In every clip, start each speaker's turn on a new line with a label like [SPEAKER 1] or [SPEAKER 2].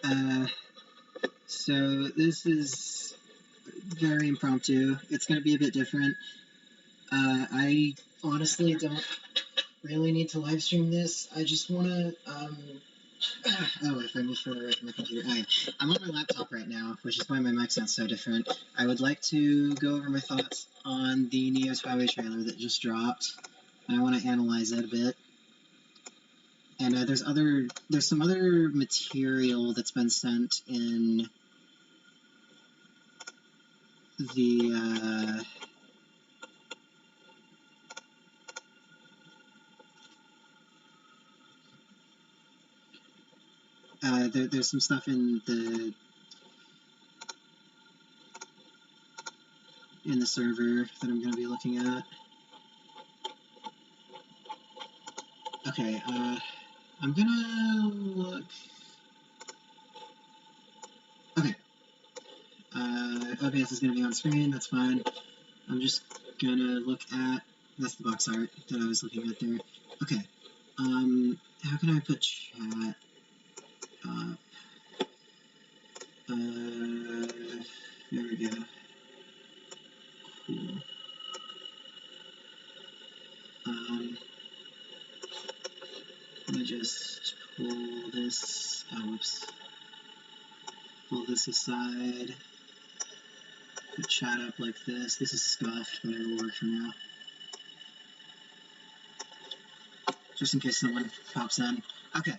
[SPEAKER 1] Uh, so this is very impromptu. It's going to be a bit different. I honestly don't really need to live stream this. I just want to, oh, if I move further away from my computer. Okay. I'm on my laptop right now, which is why my mic sounds so different. I would like to go over my thoughts on the Neo TWEWY trailer that just dropped, and I want to analyze it a bit. And there's some other material that's been sent in the, there's some stuff in the server that I'm going to be looking at. Okay, I'm gonna look... Okay. OBS is gonna be on screen, that's fine. I'm just gonna look at... That's the box art that I was looking at there. Okay. How can I put chat up? There we go. Cool. Let me just pull this... Oh, whoops. Pull this aside. Put chat up like this. This is scuffed, but it'll work for now. Just in case someone pops in. Okay.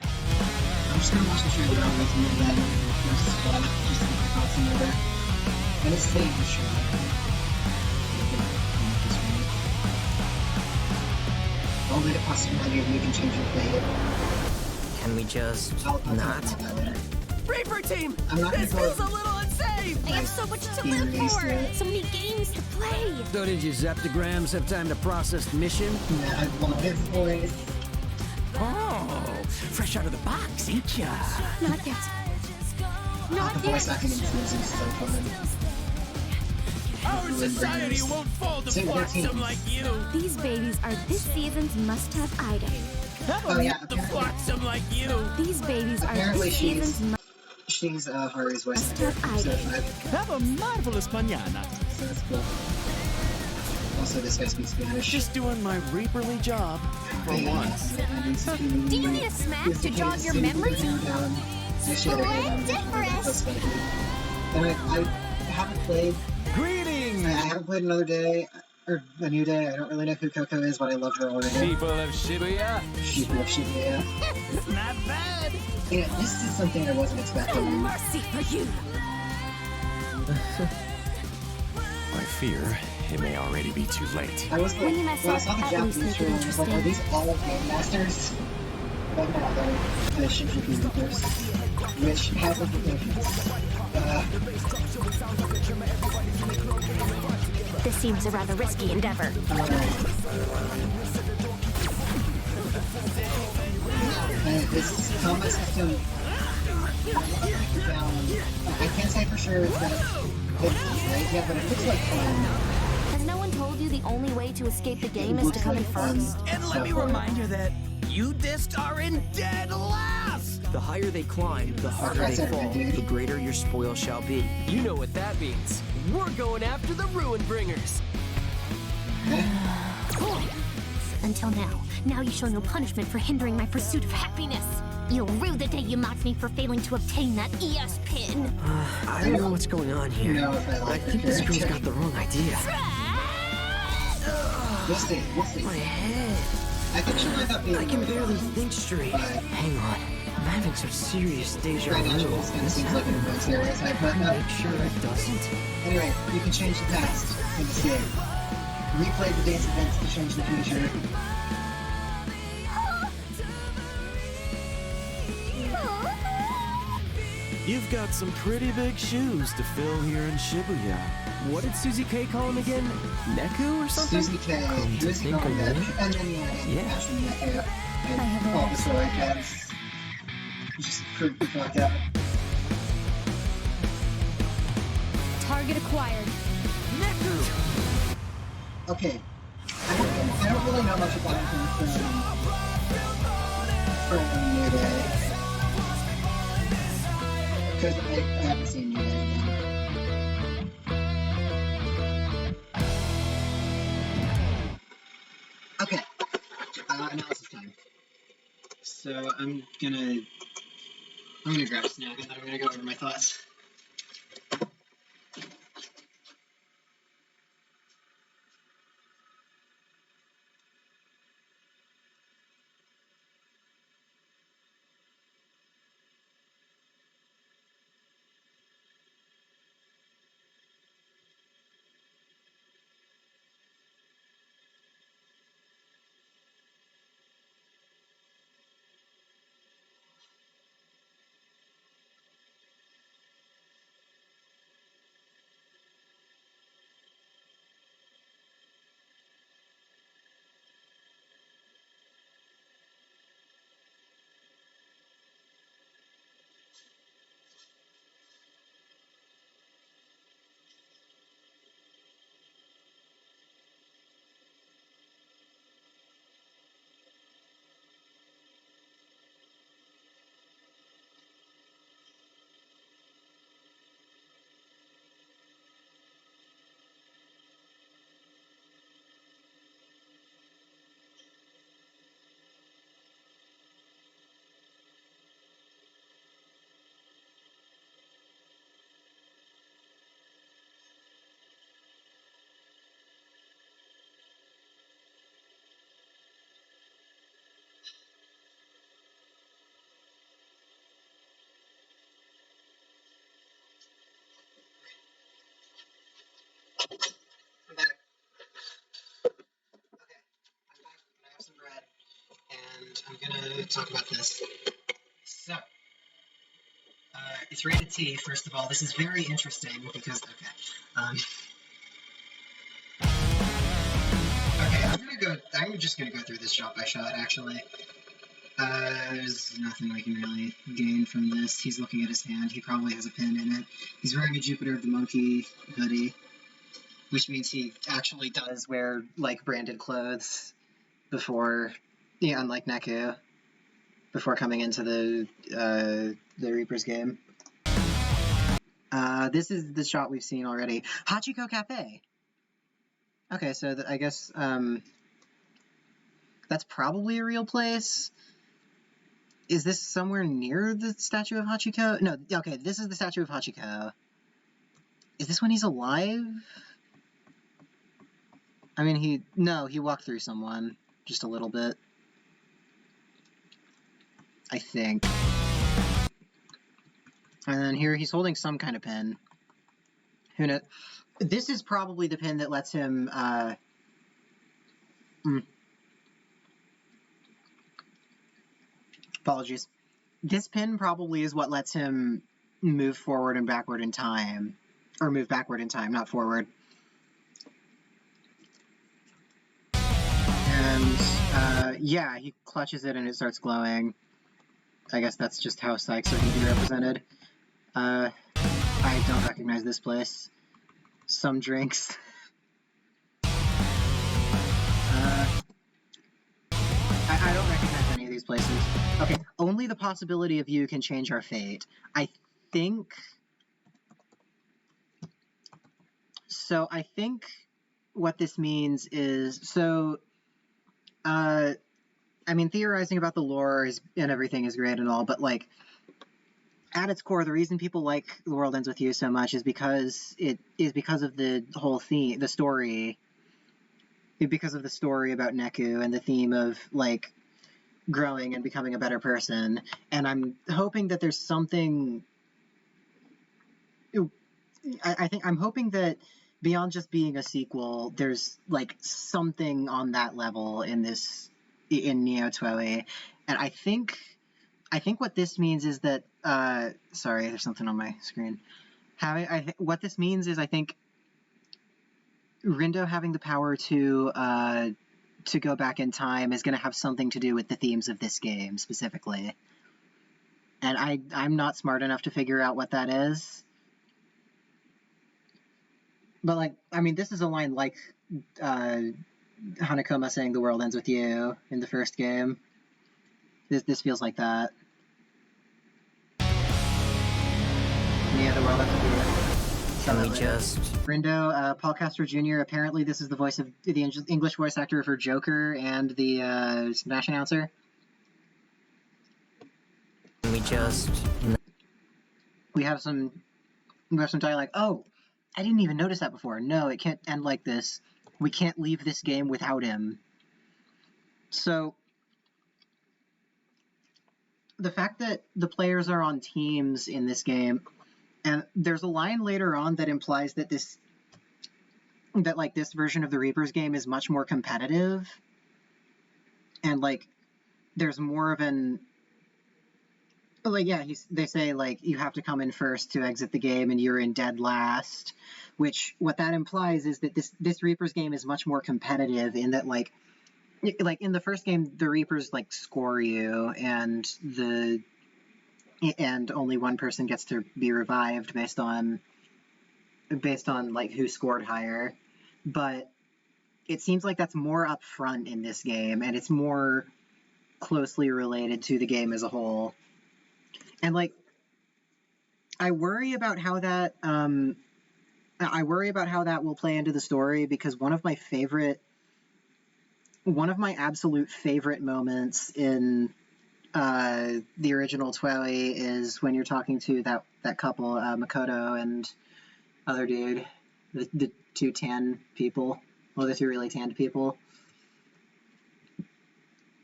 [SPEAKER 1] I'm just gonna watch the trailer out with you and then just to get my thoughts in order. I'm gonna save the show. I'll leave a possibility of you can change your fate.
[SPEAKER 2] Can we just not?
[SPEAKER 3] Reaper team!
[SPEAKER 1] This
[SPEAKER 3] feels a little unsafe!
[SPEAKER 4] I have so much to live for! So many games to play!
[SPEAKER 5] So did your Zeptagrams have time to process the mission?
[SPEAKER 1] Yeah, I love his voice.
[SPEAKER 3] Oh, fresh out of the box, ain't ya?
[SPEAKER 4] Not yet. Not
[SPEAKER 1] The voice acting in this music is so fun.
[SPEAKER 3] Our society won't fall to flotsam like you!
[SPEAKER 4] These babies are this season's must-have item.
[SPEAKER 1] Oh yeah,
[SPEAKER 3] The flotsam like you!
[SPEAKER 4] These babies are
[SPEAKER 1] apparently
[SPEAKER 4] this season's
[SPEAKER 1] she's Haru's voice
[SPEAKER 4] must-have
[SPEAKER 1] actor. So,
[SPEAKER 4] item.
[SPEAKER 3] Have a marvelous mañana.
[SPEAKER 1] so that's cool. Also, this guy speaks Spanish.
[SPEAKER 3] Just doing my Reaperly job for once.
[SPEAKER 4] Do you need a smack to jog your memory? Splendiferous!
[SPEAKER 1] And I haven't played...
[SPEAKER 3] Greetings!
[SPEAKER 1] I haven't played Another Day, or A New Day. I don't really know who Coco is, but I love her already.
[SPEAKER 3] People of Shibuya.
[SPEAKER 1] People of Shibuya.
[SPEAKER 3] Not bad!
[SPEAKER 1] Yeah, this is something I wasn't
[SPEAKER 4] No
[SPEAKER 1] expecting.
[SPEAKER 4] mercy for you!
[SPEAKER 6] I fear it may already be too late.
[SPEAKER 1] I was like,
[SPEAKER 4] When you mess
[SPEAKER 1] when I
[SPEAKER 4] up,
[SPEAKER 1] saw the
[SPEAKER 4] at
[SPEAKER 1] Japanese
[SPEAKER 4] least make it
[SPEAKER 1] trailer, I was like, are
[SPEAKER 4] interesting.
[SPEAKER 1] these all Game Masters? But no, they're the Shinjuku Reapers, which has implications.
[SPEAKER 4] This seems a rather risky endeavor.
[SPEAKER 1] This combat system, I can't say for sure that it's right yet, but it looks like fun.
[SPEAKER 4] Has no one told you the only way to escape the game is to come in first?
[SPEAKER 3] And let me remind you that you discs are in dead last!
[SPEAKER 5] The higher they climb, the harder they fall, the greater your spoil shall be. You know what that means. We're going after the Ruin Bringers.
[SPEAKER 4] Until now. Now you show no punishment for hindering my pursuit of happiness. You'll rue the day you mocked me for failing to obtain that ES pin.
[SPEAKER 5] I don't know what's going on here.
[SPEAKER 1] No, if I
[SPEAKER 5] I
[SPEAKER 1] like
[SPEAKER 5] think
[SPEAKER 1] the
[SPEAKER 5] this girl's
[SPEAKER 1] character.
[SPEAKER 5] got the wrong idea.
[SPEAKER 1] We'll see, we'll see.
[SPEAKER 5] My head.
[SPEAKER 1] I think she might not be
[SPEAKER 5] I can
[SPEAKER 1] really
[SPEAKER 5] barely
[SPEAKER 1] fun.
[SPEAKER 5] think straight.
[SPEAKER 1] But
[SPEAKER 5] Hang on. I'm having some serious deja
[SPEAKER 1] right now, she
[SPEAKER 5] vu.
[SPEAKER 1] just kind of
[SPEAKER 5] What's
[SPEAKER 1] seems like an
[SPEAKER 5] happening?
[SPEAKER 1] avoid stereotype, but
[SPEAKER 5] Make sure it doesn't.
[SPEAKER 1] anyway, you can change the past in this game. Replay the day's events to change the future.
[SPEAKER 6] You've got some pretty big shoes to fill here in Shibuya.
[SPEAKER 5] What did Susie K call him again? Neku or something?
[SPEAKER 1] Susie K,
[SPEAKER 5] Come to
[SPEAKER 1] Susie
[SPEAKER 5] think of
[SPEAKER 1] Conrad,
[SPEAKER 5] it.
[SPEAKER 1] and then
[SPEAKER 5] Yeah.
[SPEAKER 1] Ashley Neku, and
[SPEAKER 4] I have
[SPEAKER 1] all the story cats. Just prove the fuck out.
[SPEAKER 4] Target acquired.
[SPEAKER 1] Okay, I don't really know much about him from New Day. Because I haven't seen you yet. Okay, analysis time. So I'm gonna grab a snack and then I'm gonna go over my thoughts. I'm back. Okay, I'm back and I have some bread, and I'm gonna talk about this. So, it's rated T, first of all. This is very interesting because, I'm just gonna go through this shot by shot, actually. There's nothing we can really gain from this. He's looking at his hand. He probably has a pin in it. He's wearing a Jupiter the Monkey hoodie, which means he actually does wear, like, branded clothes before, yeah, unlike Neku, before coming into the Reaper's game. This is the shot we've seen already. Hachiko Cafe! Okay, so I guess, that's probably a real place. Is this somewhere near the statue of Hachiko? No, okay, this is the statue of Hachiko. Is this when he's alive? I mean, he walked through someone. Just a little bit. I think. And then here, he's holding some kind of pin. Who knows? This is probably the pin that lets him, Apologies. This pin probably is what lets him move forward and backward in time. Or move backward in time, not forward. And, yeah, he clutches it and it starts glowing. I guess that's just how psychs are going to be represented. I don't recognize this place. Some drinks. I don't recognize any of these places. Okay, only the possibility of you can change our fate. I think... So, I think what this means is... So, I mean, theorizing about the lore and everything is great and all, but, like, at its core, the reason people like The World Ends With You so much is because of the whole theme, the story... Because of the story about Neku and the theme of, like, growing and becoming a better person. And I'm hoping that there's something... I'm hoping that beyond just being a sequel, there's, like, something on that level in Neo TWEWY. And I think what this means is that... sorry, there's something on my screen. What this means is, I think, Rindo having the power to go back in time is going to have something to do with the themes of this game, specifically. And I'm not smart enough to figure out what that is. But, like, I mean, this is a line like Hanakoma saying "The world ends with you" in the first game. This feels like that. any other world have to do.
[SPEAKER 2] Can we just...
[SPEAKER 1] Rindo, Paul Castro Jr., apparently this is the voice of the English voice actor for Joker and the Smash announcer.
[SPEAKER 2] Can we just...
[SPEAKER 1] We have some dialogue. Oh, I didn't even notice that before. No, it can't end like this. We can't leave this game without him. So, the fact that the players are on teams in this game, and there's a line later on that implies that this version of the Reapers game is much more competitive, and like there's more of an they say like you have to come in first to exit the game and you're in dead last, which what that implies is that this Reapers game is much more competitive in that like in the first game the Reapers like score you and only one person gets to be revived based on like who scored higher, but it seems like that's more upfront in this game and it's more closely related to the game as a whole. And like I worry about how that will play into the story, because one of my absolute favorite moments in the original TWEWY is when you're talking to that couple, Makoto and other dude, the two tan people, well, the two really tanned people,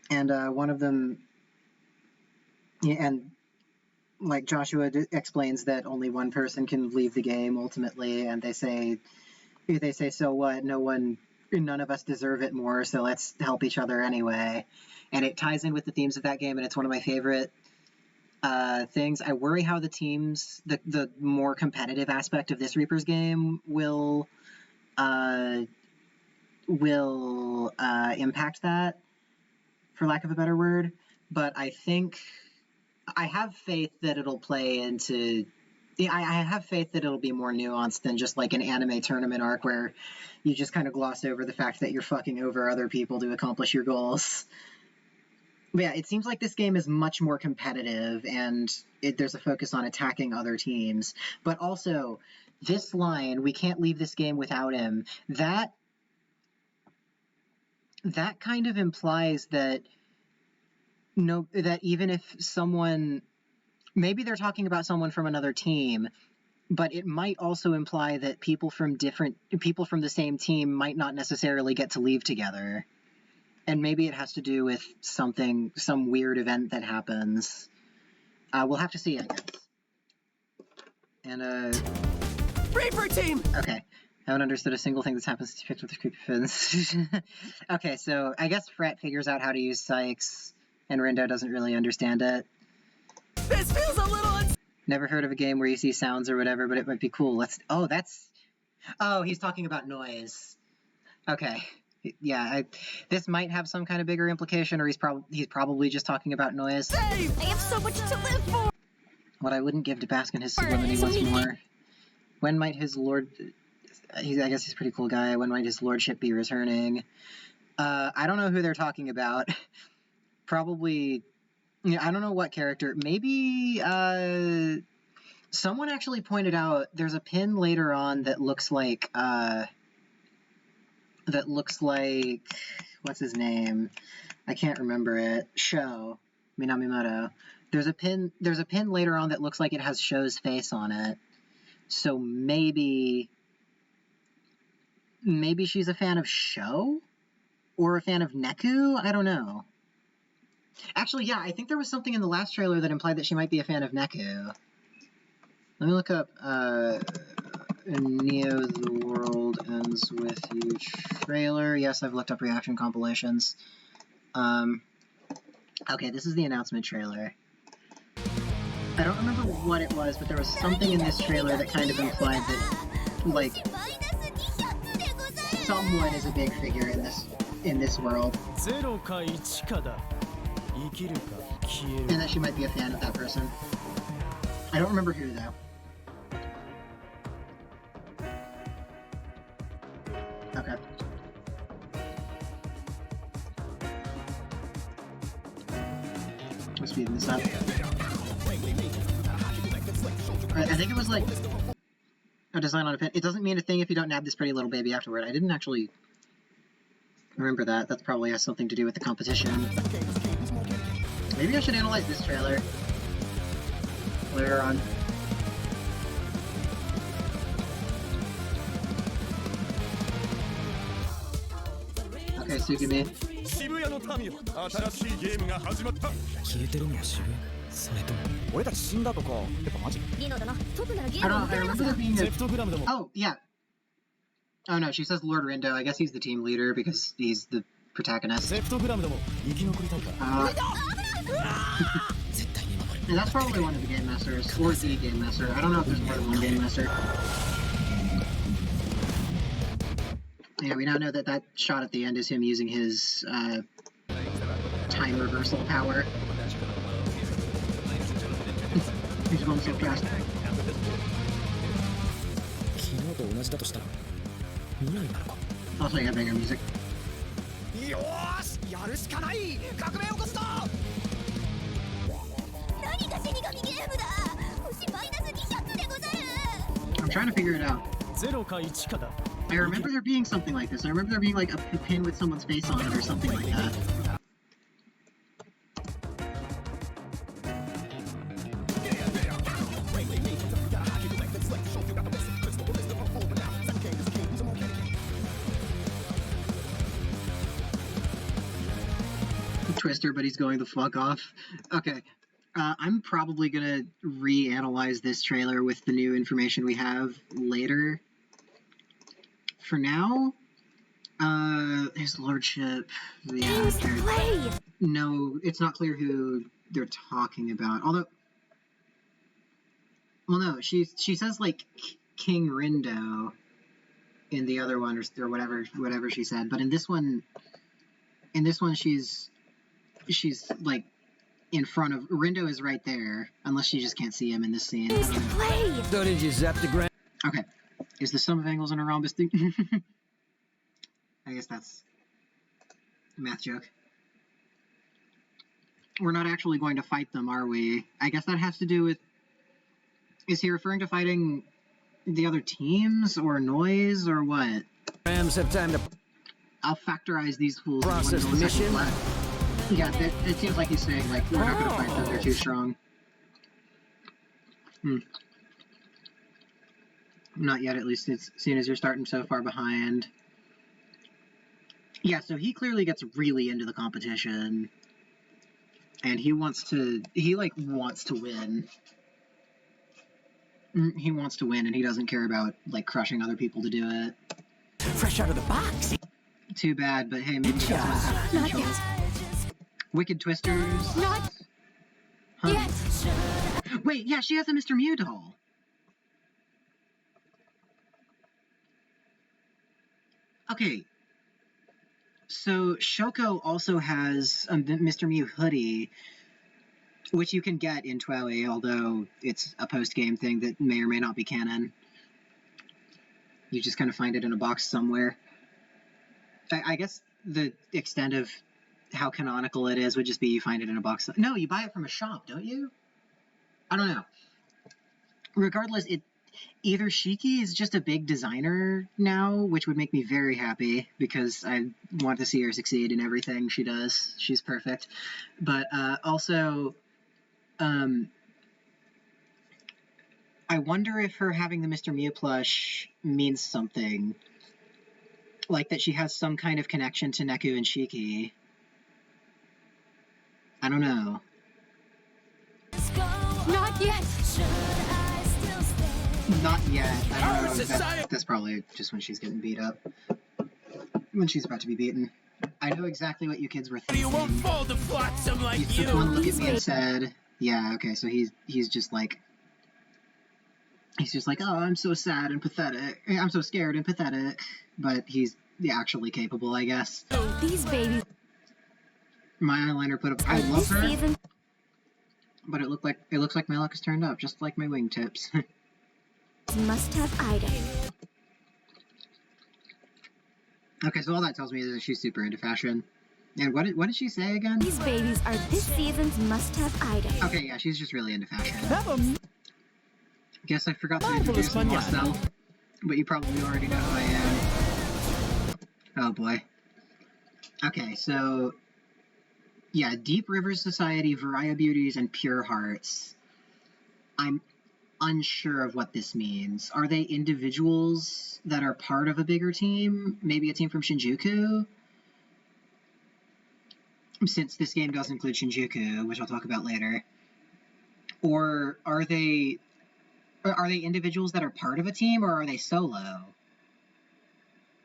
[SPEAKER 1] and one of them, and like Joshua explains that only one person can leave the game ultimately, and they say, so what? None of us deserve it more, so let's help each other anyway. And it ties in with the themes of that game, and it's one of my favorite things. I worry how the teams, the more competitive aspect of this Reapers game will impact that, for lack of a better word. But I think I have faith that it'll play into... I have faith that it'll be more nuanced than just like an anime tournament arc where you just kind of gloss over the fact that you're fucking over other people to accomplish your goals. But yeah, it seems like this game is much more competitive, and there's a focus on attacking other teams. But also, this line, we can't leave this game without him, that kind of implies that that even if someone, maybe they're talking about someone from another team, but it might also imply that people from the same team might not necessarily get to leave together. And maybe it has to do with some weird event that happens. We'll have to see, I guess. And,
[SPEAKER 5] Reaper team!
[SPEAKER 1] Okay. I haven't understood a single thing that's happened since you picked up the creepy fins. Okay, so I guess Fret figures out how to use Sykes, and Rindo doesn't really understand it.
[SPEAKER 5] This feels a little...
[SPEAKER 1] Never heard of a game where you see sounds or whatever, but it might be cool. Oh, he's talking about noise. Okay. Yeah, this might have some kind of bigger implication, or he's probably just talking about noise.
[SPEAKER 4] I have so much to live for!
[SPEAKER 1] What I wouldn't give to bask in his sublimity once more. When might his lord... I guess he's a pretty cool guy. When might his lordship be returning? I don't know who they're talking about. Probably... I don't know what character. Maybe, someone actually pointed out there's a pin later on that looks like, what's his name? I can't remember it. Sho Minamimoto. There's a pin later on that looks like it has Sho's face on it. So maybe she's a fan of Sho? Or a fan of Neku? I don't know. Actually, yeah, I think there was something in the last trailer that implied that she might be a fan of Neku. Let me look up, Neo The World Ends With You trailer. Yes, I've looked up reaction compilations. Okay, this is the announcement trailer. I don't remember what it was, but there was something in this trailer that kind of implied that, like, someone is a big figure in this world. And that she might be a fan of that person. I don't remember who, though. Okay. I'm speeding this up. Alright, think it was like a design on a pin. It doesn't mean a thing if you don't nab this pretty little baby afterward. I didn't actually remember that. That probably has something to do with the competition. Maybe I should analyze this trailer later on. Okay, Sugimi.
[SPEAKER 3] 渋谷の民よ、新しいゲームが始まった。
[SPEAKER 5] 消えてるのは渋谷？それとも俺たち死んだとか？やっぱマジ？
[SPEAKER 1] I remember there being a... Oh, yeah. Oh no, she says Lord Rindo. I guess he's the team leader because he's the protagonist. And that's probably one of the game masters, or the game master. I don't know if there's more than one game master. Yeah, we now know that that shot at the end is him using his time reversal power. He's going so fast. Also, you have bigger music. I'm trying to figure it out. I remember there being something like this. I remember there being like a pin with someone's face on it or something like that. Twister, but he's going the fuck off. Okay. I'm probably gonna reanalyze this trailer with the new information we have later. For now, his lordship, the actor. No, it's not clear who they're talking about. Although, well, no, she says like King Rindo in the other one, or whatever she said. But in this one, she's like in front of Rindo is right there, unless she just can't see him in this scene.
[SPEAKER 5] So did you zap the ground?
[SPEAKER 1] Okay. Is the sum of angles in a rhombus thing? I guess that's a math joke. We're not actually going to fight them, are we? I guess that has to do with... Is he referring to fighting the other teams, or noise, or what?
[SPEAKER 5] Rams have time to...
[SPEAKER 1] I'll factorize these fools.
[SPEAKER 5] Process the mission?
[SPEAKER 1] Yeah, it seems like he's saying, like, we're not going to fight them, they're too strong. Not yet, at least, it's seeing as you're starting so far behind. Yeah, so he clearly gets really into the competition. And he wants to win. He wants to win, and he doesn't care about, like, crushing other people to do it.
[SPEAKER 5] Fresh out of the box.
[SPEAKER 1] Too bad, but hey, maybe he has some potential. Wicked Twisters.
[SPEAKER 4] Not yet.
[SPEAKER 1] Wait, yeah, she has a Mr. Mew doll. Okay, so Shoko also has a Mr. Mew hoodie, which you can get in TWEWY, although it's a post-game thing that may or may not be canon. You just kind of find it in a box somewhere. I guess the extent of how canonical it is would just be you find it in a box. No, you buy it from a shop, don't you? I don't know. Regardless, either Shiki is just a big designer now, which would make me very happy, because I want to see her succeed in everything she does. She's perfect. But also, I wonder if her having the Mr. Mew plush means something. Like that she has some kind of connection to Neku and Shiki. I don't know.
[SPEAKER 4] Not yet.
[SPEAKER 1] Not yet. I don't know. That's probably just when she's getting beat up. When she's about to be beaten. I know exactly what you kids were thinking.
[SPEAKER 3] You won't fall to flotsam like
[SPEAKER 1] He took one look at me and said, yeah, okay, so he's just like... He's just like, oh, I'm so sad and pathetic. I'm so scared and pathetic. But he's actually capable, I guess.
[SPEAKER 4] These babies.
[SPEAKER 1] My eyeliner put up... I love her. But it looks like my luck has turned up, just like my wingtips.
[SPEAKER 4] Must-have item.
[SPEAKER 1] Okay, so all that tells me is that she's super into fashion. And what did she say again?
[SPEAKER 4] These babies are this season's must-have item.
[SPEAKER 1] Okay, yeah, she's just really into fashion. Guess I forgot to introduce myself, but you probably already know who I am. Oh boy. Okay, so yeah, Deep River Society, Varia Beauties, and Pure Hearts. I'm unsure of what this means. Are they individuals that are part of a bigger team? Maybe a team from Shinjuku? Since this game does include Shinjuku, which I'll talk about later. Or are they individuals that are part of a team, or are they solo?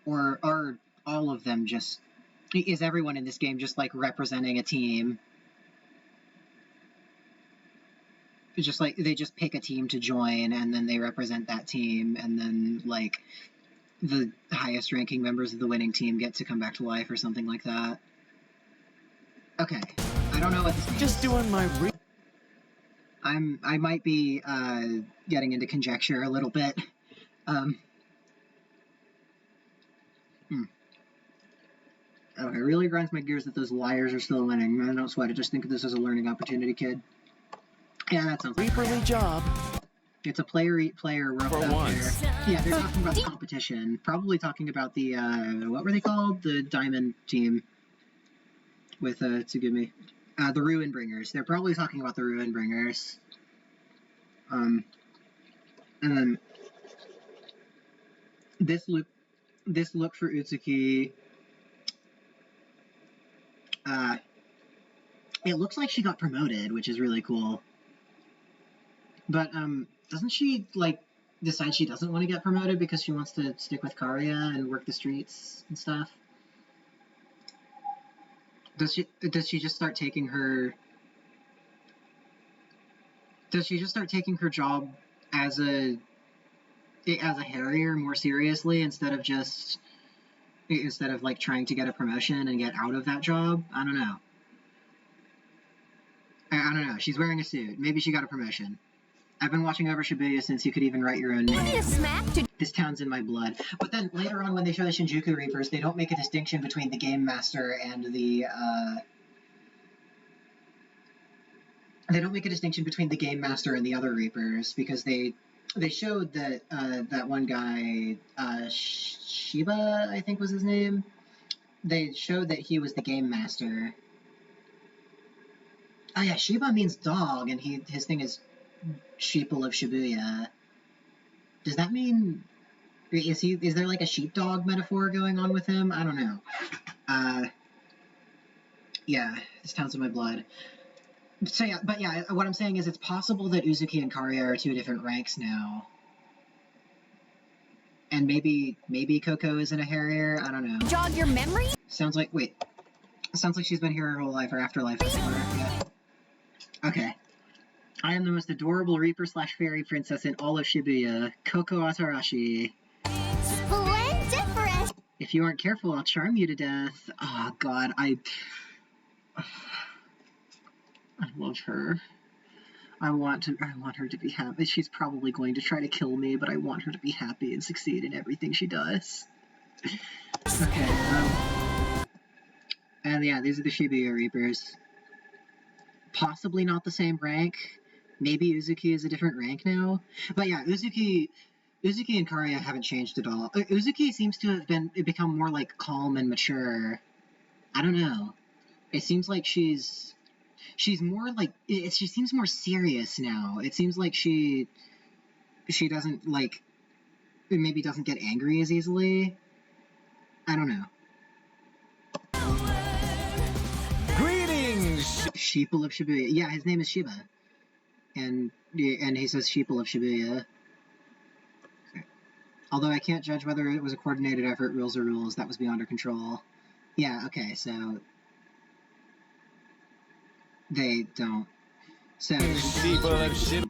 [SPEAKER 1] Or are all of them just... Is everyone in this game just, like, representing a team? It's just, like, they just pick a team to join, and then they represent that team, and then, like, the highest-ranking members of the winning team get to come back to life or something like that. Okay. I don't know what this means.
[SPEAKER 6] Just doing my
[SPEAKER 1] I might be, getting into conjecture a little bit. Okay, it really grinds my gears that those liars are still winning. I don't sweat it, just think of this as a learning opportunity, kid. Yeah, that sounds like
[SPEAKER 6] Reaperly job.
[SPEAKER 1] It's a player-eat-player world
[SPEAKER 6] For
[SPEAKER 1] out
[SPEAKER 6] once.
[SPEAKER 1] there. Yeah, they're talking about the competition. Probably talking about the, what were they called? The Diamond team. With, Tsugumi. The Ruin Bringers. They're probably talking about the Ruin Bringers. And then... This look for Utsuki... it looks like she got promoted, which is really cool. But, doesn't she, like, decide she doesn't want to get promoted because she wants to stick with Karia and work the streets and stuff? Does she just start taking her... Does she just start taking her job as a harrier more seriously instead of like trying to get a promotion and get out of that job? I don't know. I don't know. She's wearing a suit. Maybe she got a promotion. I've been watching over Shibuya since you could even write your own name. This town's in my blood. But then later on when they show the Shinjuku Reapers, they don't make a distinction between the Game Master and the, They don't make a distinction between the Game Master and the other Reapers, because they showed that, that one guy, Shiba, I think was his name? They showed that he was the Game Master. Oh yeah, Shiba means dog, and his thing is Sheeple of Shibuya. Does that mean... Is there like a sheepdog metaphor going on with him? I don't know. Yeah, this town's in my blood. So yeah, but yeah, what I'm saying is it's possible that Uzuki and Karia are two different ranks now. And maybe Coco isn't a harrier, I don't know.
[SPEAKER 4] Jog your memory?
[SPEAKER 1] Sounds like she's been here her whole life, or afterlife, as it were. Yeah. Okay. I am the most adorable Reaper/Fairy princess in all of Shibuya, Coco Atarashi.
[SPEAKER 4] Splendiferous!
[SPEAKER 1] If you aren't careful, I'll charm you to death. Oh god, I love her. I want her to be happy. She's probably going to try to kill me, but I want her to be happy and succeed in everything she does. Okay, and yeah, these are the Shibuya Reapers. Possibly not the same rank. Maybe Uzuki is a different rank now. But yeah, Uzuki and Karia haven't changed at all. Uzuki seems to have become more, like, calm and mature. I don't know. It seems like she's more, like, she seems more serious now. It seems like she doesn't, like, maybe doesn't get angry as easily. I don't know.
[SPEAKER 5] Greetings!
[SPEAKER 1] Sheeple of Shibuya. Yeah, his name is Shiba. And he says Sheeple of Shibuya. Okay. Although I can't judge whether it was a coordinated effort, rules are rules, that was beyond our control. Yeah, okay, so... They don't. So,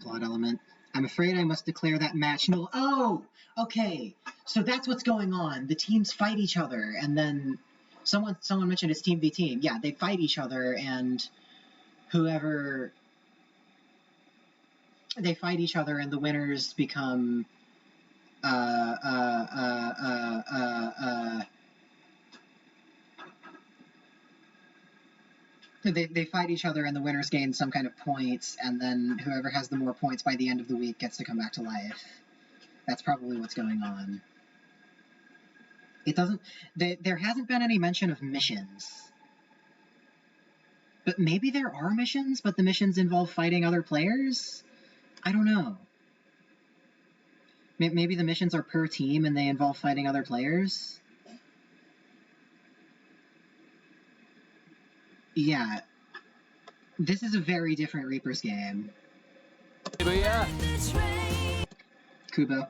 [SPEAKER 1] plot element. I'm afraid I must declare that match null. Oh! Okay! So that's what's going on. The teams fight each other, and then... Someone mentioned it's team v team. Yeah, they fight each other, and whoever... They fight each other, and the winners become... They fight each other, and the winners gain some kind of points, and then whoever has the more points by the end of the week gets to come back to life. That's probably what's going on. It doesn't... There hasn't been any mention of missions. But maybe there are missions, but the missions involve fighting other players? I don't know. Maybe the missions are per team and they involve fighting other players? Yeah. This is a very different Reapers game.
[SPEAKER 5] Yeah.
[SPEAKER 1] Kubo.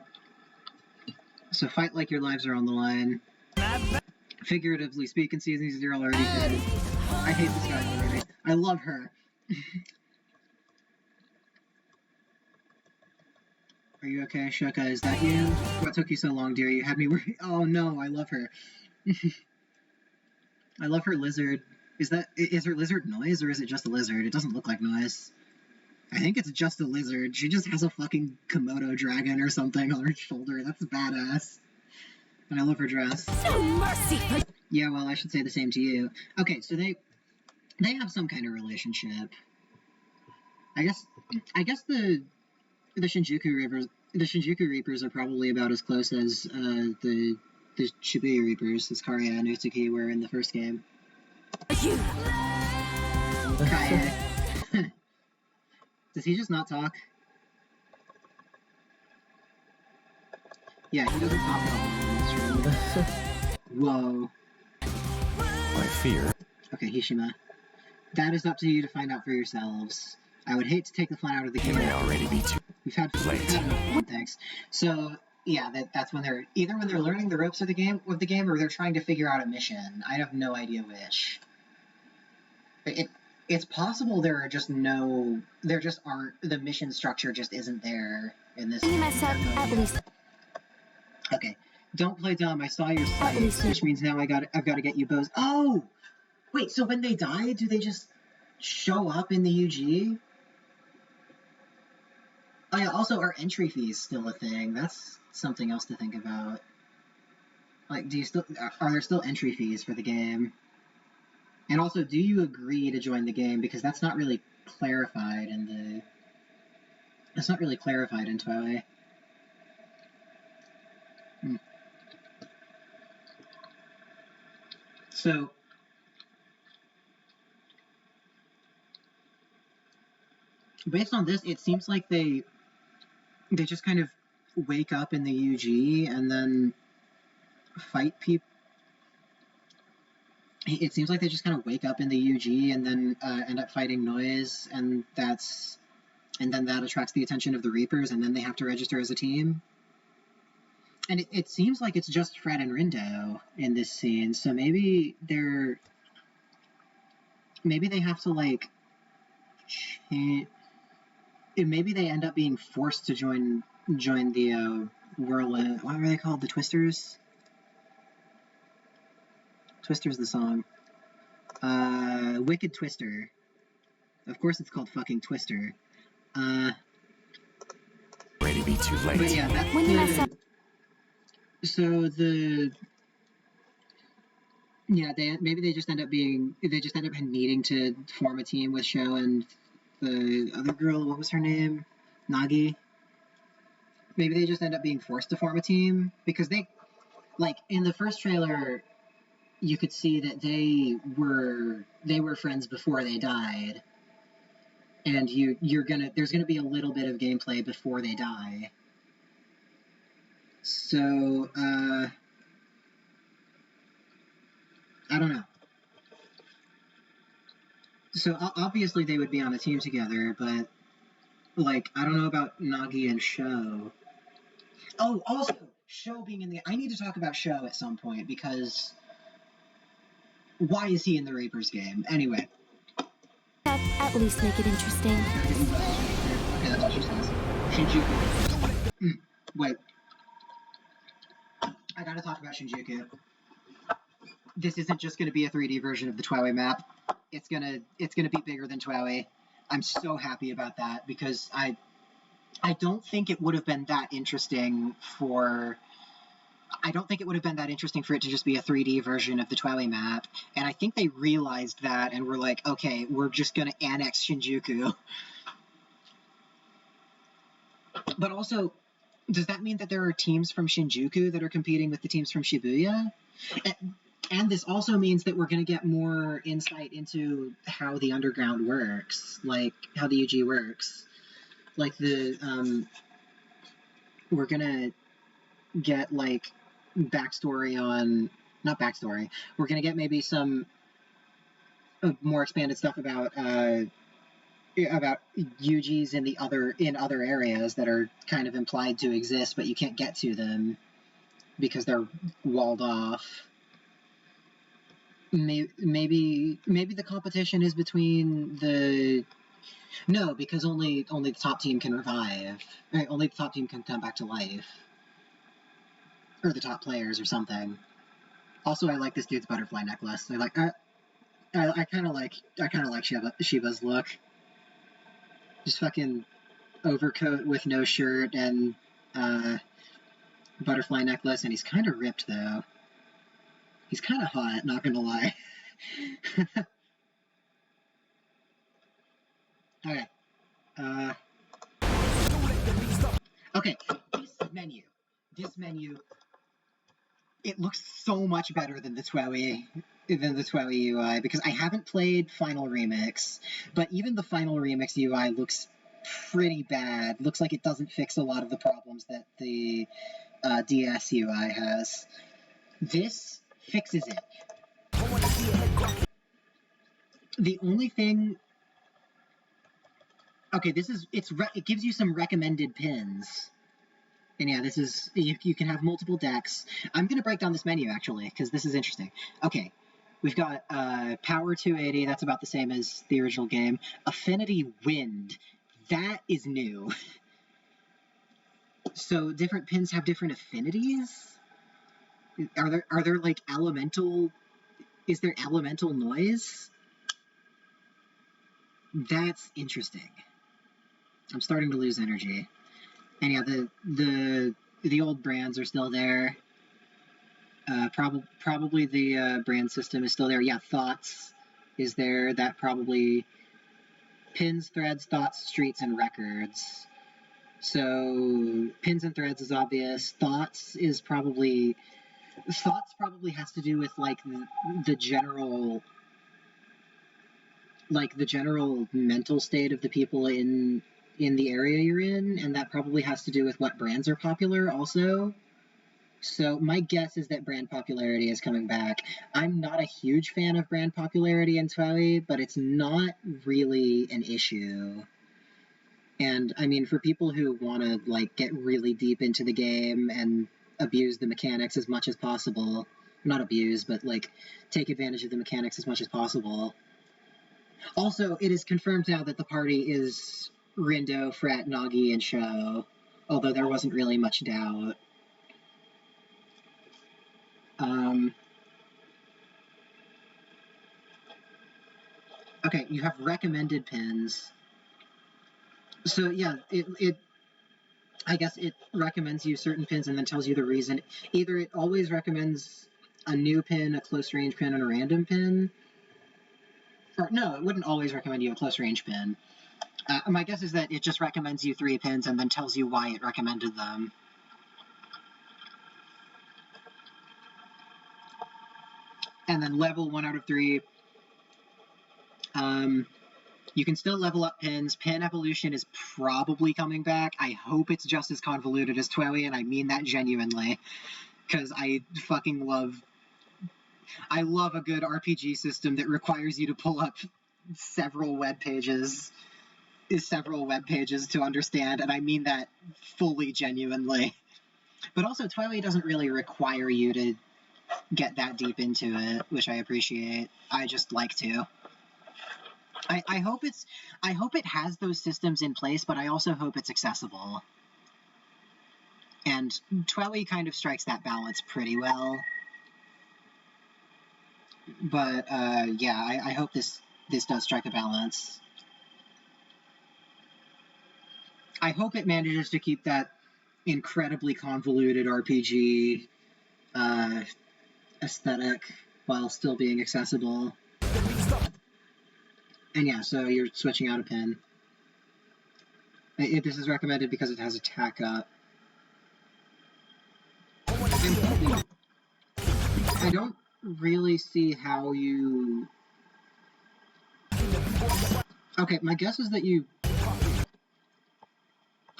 [SPEAKER 1] So fight like your lives are on the line. Figuratively speaking, season 0 already dead. I hate this guy already. I love her. Are you okay, Shuka? Is that you? What took you so long, dear? You had me worried. Oh no, I love her. I love her lizard. Is her lizard noise, or is it just a lizard? It doesn't look like noise. I think it's just a lizard. She just has a fucking Komodo dragon or something on her shoulder. That's badass. And I love her dress.
[SPEAKER 4] No mercy for...
[SPEAKER 1] Yeah, well, I should say the same to you. Okay, so they have some kind of relationship. I guess the Shinjuku Reapers are probably about as close as the Shibuya Reapers, as Karya and Utsuki were in the first game.
[SPEAKER 4] You.
[SPEAKER 1] Kaye. Does he just not talk? Yeah, he doesn't talk at all in this room. Whoa.
[SPEAKER 6] I fear.
[SPEAKER 1] Okay, Hishima. That is up to you to find out for yourselves. I would hate to take the fun out of the game.
[SPEAKER 6] It may already be too
[SPEAKER 1] We've had
[SPEAKER 6] late.
[SPEAKER 1] fun, thanks. So, yeah, that's when they're either when they're learning the ropes of the game, or they're trying to figure out a mission. I have no idea which. It's possible there just aren't, the mission structure just isn't there in this.
[SPEAKER 4] You mess up, at least.
[SPEAKER 1] Okay, don't play dumb. I saw your sights, which means now I've got to get you both. Oh, wait. So when they die, do they just show up in the UG? Oh yeah. Also, are entry fees still a thing? That's something else to think about. Like, are there still entry fees for the game? And also, do you agree to join the game? Because that's not really clarified in TWEWY. So, based on this, it seems like they just kind of wake up in the UG and then fight people. It seems like they just kind of wake up in the UG and then end up fighting Noise, and then that attracts the attention of the Reapers, and then they have to register as a team. And it seems like it's just Fred and Rindo in this scene, so maybe they have to, like, maybe they end up being forced to join the Whirlwind. What were they called? The Twisters? Twister's the song. Wicked Twister. Of course it's called fucking Twister.
[SPEAKER 6] Ready to be too late.
[SPEAKER 1] But yeah, that's
[SPEAKER 4] When you mess up...
[SPEAKER 1] So maybe they just end up needing to form a team with Sho and the other girl. What was her name? Nagi. Maybe they just end up being forced to form a team because they, like, in the first trailer, you could see that they were friends before they died, and there's gonna be a little bit of gameplay before they die. So I don't know. So obviously they would be on a team together, but, like, I don't know about Nagi and Sho. Oh, also Sho being in the. I need to talk about Sho at some point because. Why is he in the Reapers game? Anyway.
[SPEAKER 4] At least make it interesting.
[SPEAKER 1] Okay, that's what she says. Shinjuku. Wait. I gotta talk about Shinjuku. This isn't just gonna be a 3D version of the TWEWY map. It's gonna be bigger than TWEWY. I'm so happy about that because I don't think it would have been that interesting for. I don't think it would have been that interesting for it to just be a 3D version of the TWEWY map, and I think they realized that and were like, okay, we're just going to annex Shinjuku. But also, does that mean that there are teams from Shinjuku that are competing with the teams from Shibuya? And this also means that we're going to get more insight into how the underground works, like how the UG works. Like we're going to get like backstory on, not backstory, we're going to get maybe some more expanded stuff about UGs in other areas that are kind of implied to exist, but you can't get to them because they're walled off. Maybe the competition is between the... No, because only the top team can revive. Right, only the top team can come back to life. Or the top players or something. Also, I like this dude's butterfly necklace. I kind of like Shiba's look. Just fucking overcoat with no shirt and butterfly necklace, and he's kind of ripped though. He's kind of hot, not gonna lie. Okay. Okay, this menu, it looks so much better than the TWEWY UI, because I haven't played Final Remix, but even the Final Remix UI looks pretty bad. Looks like it doesn't fix a lot of the problems that the DS UI has. This fixes it. The only thing... Okay, it gives you some recommended pins. And yeah, this is... You can have multiple decks. I'm going to break down this menu, actually, because this is interesting. Okay, we've got Power 280, that's about the same as the original game. Affinity Wind, that is new. So different pins have different affinities? Are there like elemental... Is there elemental noise? That's interesting. I'm starting to lose energy. And yeah, the old brands are still there. Probably the brand system is still there. Yeah, Thoughts is there. That probably... Pins, Threads, Thoughts, Streets, and Records. So, Pins and Threads is obvious. Thoughts probably has to do with, like, the general mental state of the people in the area you're in, and that probably has to do with what brands are popular also. So my guess is that brand popularity is coming back. I'm not a huge fan of brand popularity in TWEWY, but it's not really an issue. And, I mean, for people who want to, like, get really deep into the game and abuse the mechanics as much as possible, not abuse, but, like, take advantage of the mechanics as much as possible. Also, it is confirmed now that the party is Rindo, Fret, Nagi, and Sho, although there wasn't really much doubt. Okay, you have recommended pins. So yeah, I guess it recommends you certain pins and then tells you the reason. Either it always recommends a new pin, a close range pin, and a random pin. Or no, it wouldn't always recommend you a close range pin. My guess is that it just recommends you 3 pins and then tells you why it recommended them. And then level 1 out of 3. You can still level up pins. Pin evolution is probably coming back. I hope it's just as convoluted as TWEWY, and I mean that genuinely. Because I fucking love... I love a good RPG system that requires you to pull up several web pages to understand, and I mean that fully genuinely. But also, TWEWY doesn't really require you to get that deep into it, which I appreciate. I just like to. I hope it has those systems in place, but I also hope it's accessible. And TWEWY kind of strikes that balance pretty well. But yeah, I hope this does strike a balance. I hope it manages to keep that incredibly convoluted RPG aesthetic while still being accessible. And yeah, so you're switching out a pin. This is recommended because it has a tack up. I don't really see how you... Okay, my guess is that you...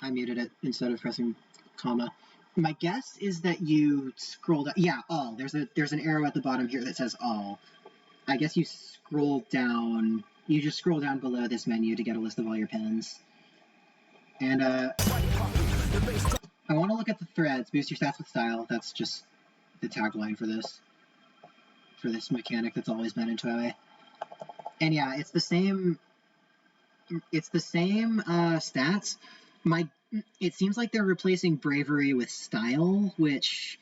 [SPEAKER 1] I muted it instead of pressing comma. My guess is that you scroll down... Yeah, all. There's an arrow at the bottom here that says all. I guess you scroll down... You just scroll down below this menu to get a list of all your pins. And, I want to look at the threads. Boost your stats with style. That's just the tagline for this. For this mechanic that's always been in TWEWY. And yeah, it's the same... It's the same, stats. It seems like they're replacing bravery with style, which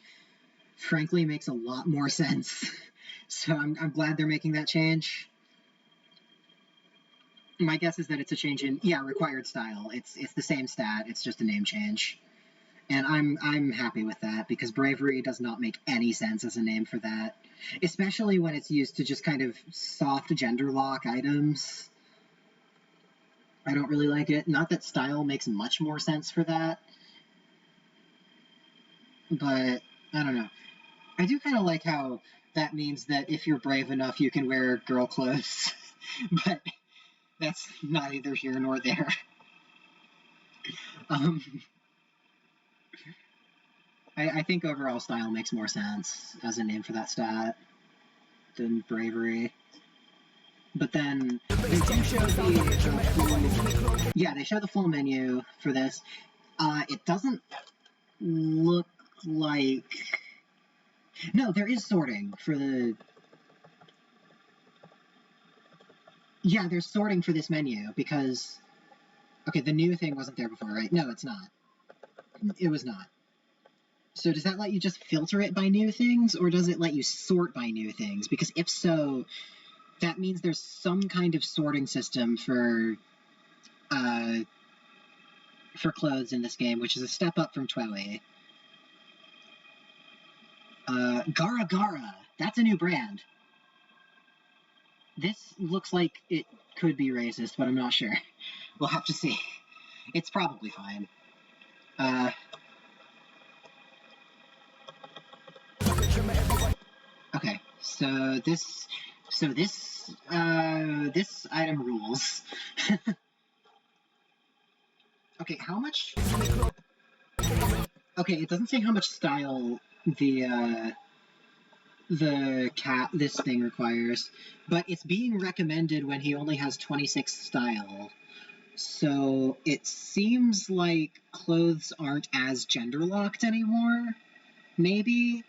[SPEAKER 1] frankly makes a lot more sense. So I'm glad they're making that change. My guess is that it's a change in, yeah, required style. It's the same stat, it's just a name change. And I'm happy with that, because bravery does not make any sense as a name for that. Especially when it's used to just kind of soft gender lock items. I don't really like it. Not that style makes much more sense for that. But, I don't know. I do kind of like how that means that if you're brave enough, you can wear girl clothes. But that's neither here nor there. I think overall style makes more sense as a name for that stat than bravery. But then they do show they show the full menu for this. It doesn't look like... No, there is sorting for the... Yeah, there's sorting for this menu, because... Okay, the new thing wasn't there before, right? No, it's not. It was not. So does that let you just filter it by new things, or does it let you sort by new things? Because if so, that means there's some kind of sorting system for clothes in this game, which is a step up from TWEWY. Gara Gara! That's a new brand. This looks like it could be racist, but I'm not sure. We'll have to see. It's probably fine. Okay, so this item rules. Okay, how much... Okay, it doesn't say how much style this thing requires, but it's being recommended when he only has 26 style. So it seems like clothes aren't as gender-locked anymore, maybe?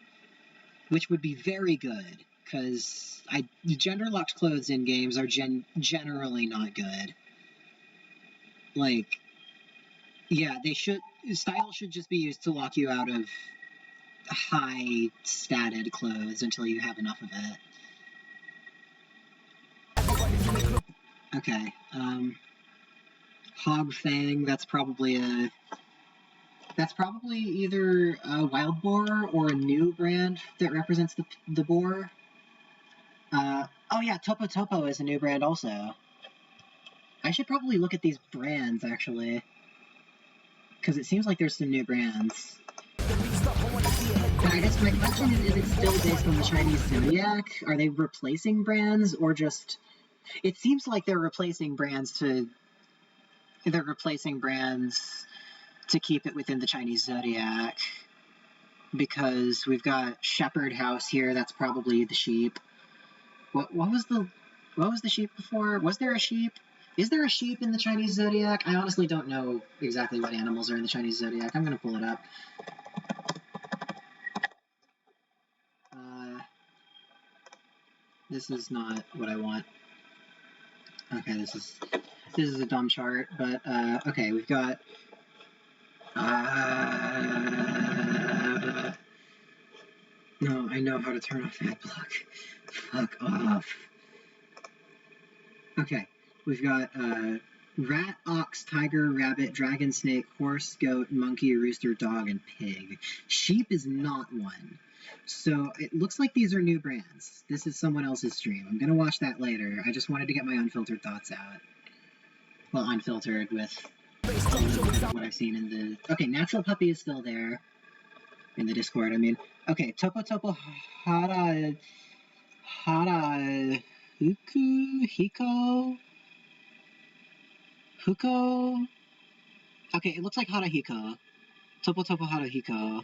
[SPEAKER 1] Which would be very good, because gender-locked clothes in games are generally not good. Like, yeah, style should just be used to lock you out of high-statted clothes until you have enough of it. Okay, Hog Fang, that's probably either a wild boar or a new brand that represents the boar. Oh yeah, Topo Topo is a new brand also. I should probably look at these brands, actually. Because it seems like there's some new brands. I guess my question is it still based on the Chinese zodiac? Are they replacing brands, or just... It seems like they're replacing brands to keep it within the Chinese zodiac. Because we've got Shepherd House here, that's probably the sheep. What was the sheep before? Was there a sheep? Is there a sheep in the Chinese zodiac? I honestly don't know exactly what animals are in the Chinese zodiac. I'm gonna pull it up. This is not what I want. Okay, this is a dumb chart, but okay, we've got no, I know how to turn off ad block. Fuck off. Okay, we've got rat, ox, tiger, rabbit, dragon, snake, horse, goat, monkey, rooster, dog, and pig. Sheep is not one. So it looks like these are new brands. This is someone else's stream. I'm gonna watch that later. I just wanted to get my unfiltered thoughts out. Well, unfiltered with a little bit of what I've seen in the... Okay, Natural Puppy is still there. In the Discord, I mean. Okay, Topo Topo Hara... Hiko? Huko? Okay, it looks like Harahiko. Topo Topo Harahiko.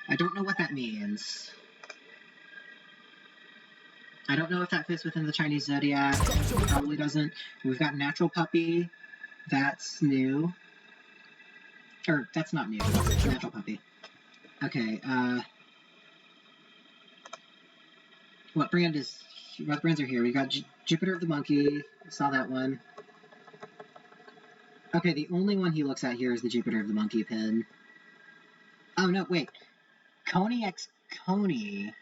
[SPEAKER 1] I don't know what that means. I don't know if that fits within the Chinese zodiac. It probably doesn't. We've got Natural Puppy. That's new. Or, that's not new. Natural Puppy. Okay, what brands are here? We got Jupiter of the Monkey. Saw that one. Okay, the only one he looks at here is the Jupiter of the Monkey pin. Oh, no, wait. Coney X Coney.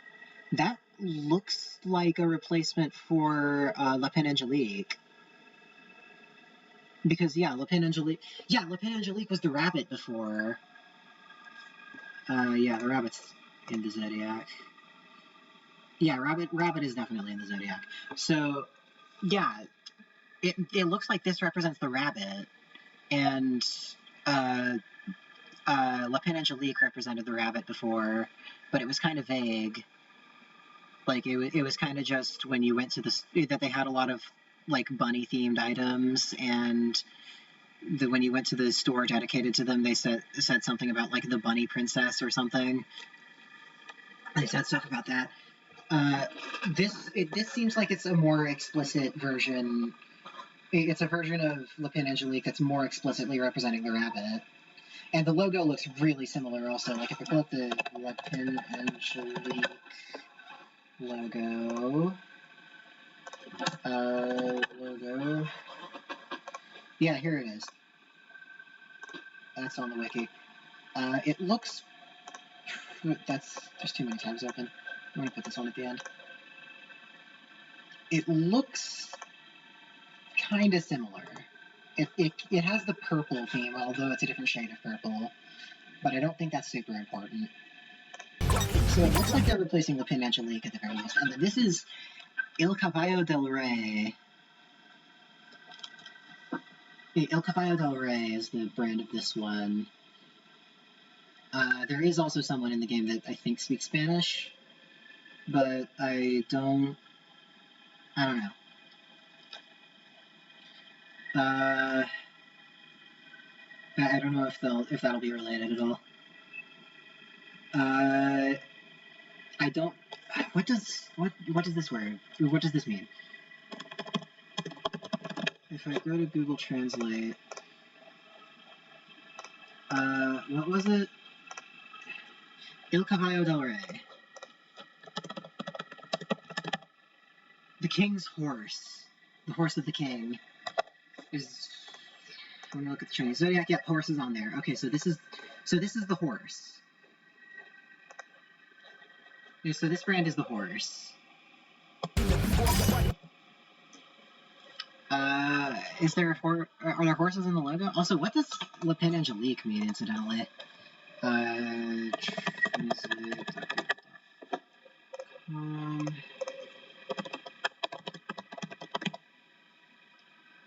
[SPEAKER 1] That looks like a replacement for La Pen Angelique. Because, yeah, La Pen Angelique... Yeah, La Pen Angelique was the rabbit before. Yeah, the rabbit's in the Zodiac. Yeah, rabbit is definitely in the Zodiac. So, yeah, it looks like this represents the rabbit. And, La Pen Angelique represented the rabbit before, but it was kind of vague. Like, it was kind of just when you went to that they had a lot of, like, bunny-themed items, and when you went to the store dedicated to them, they said something about, like, the bunny princess or something. They said stuff about that. This seems like it's a more explicit version. It's a version of La Pen Angelique that's more explicitly representing the rabbit. And the logo looks really similar also. Like, if I pull up the La Pen Angelique logo... logo... Yeah, here it is. That's on the wiki. It looks... There's too many tabs open. I'm gonna put this one at the end. It looks kind of similar. It has the purple theme, although it's a different shade of purple. But I don't think that's super important. So it looks like they're replacing La Pen Angelique at the very least. And then this is Il Caballo del Rey. Il Caballo del Rey is the brand of this one. There is also someone in the game that I think speaks Spanish, but I don't know. I don't know if that'll be related at all. I don't. What does this word? What does this mean? If I go to Google Translate, what was it? Il Caballo del Rey. The king's horse. The horse of the king is... I'm gonna look at the Chinese zodiac. Yeah, horse is on there. Okay, so this is the horse. Yeah, so this brand is the horse. Are there horses in the logo? Also, what does La Pen Angelique mean, incidentally?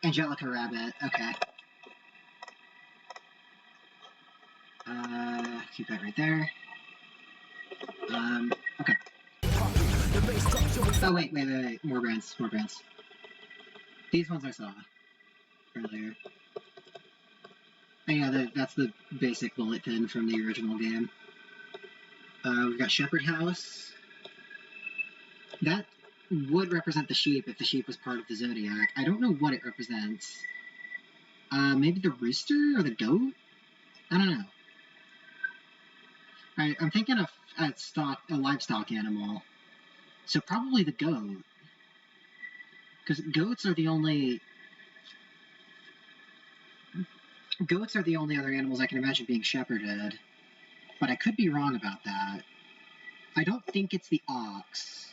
[SPEAKER 1] Angelica Rabbit, okay. Keep that right there. Okay. Oh, wait, more brands. These ones I saw earlier. And yeah, that's the basic bullet pin from the original game. We've got Shepherd House. That would represent the sheep if the sheep was part of the zodiac. I don't know what it represents. Maybe the rooster or the goat? I don't know. I'm thinking of a livestock animal. So probably the goat. Because goats are the only other animals I can imagine being shepherded. But I could be wrong about that. I don't think it's the ox.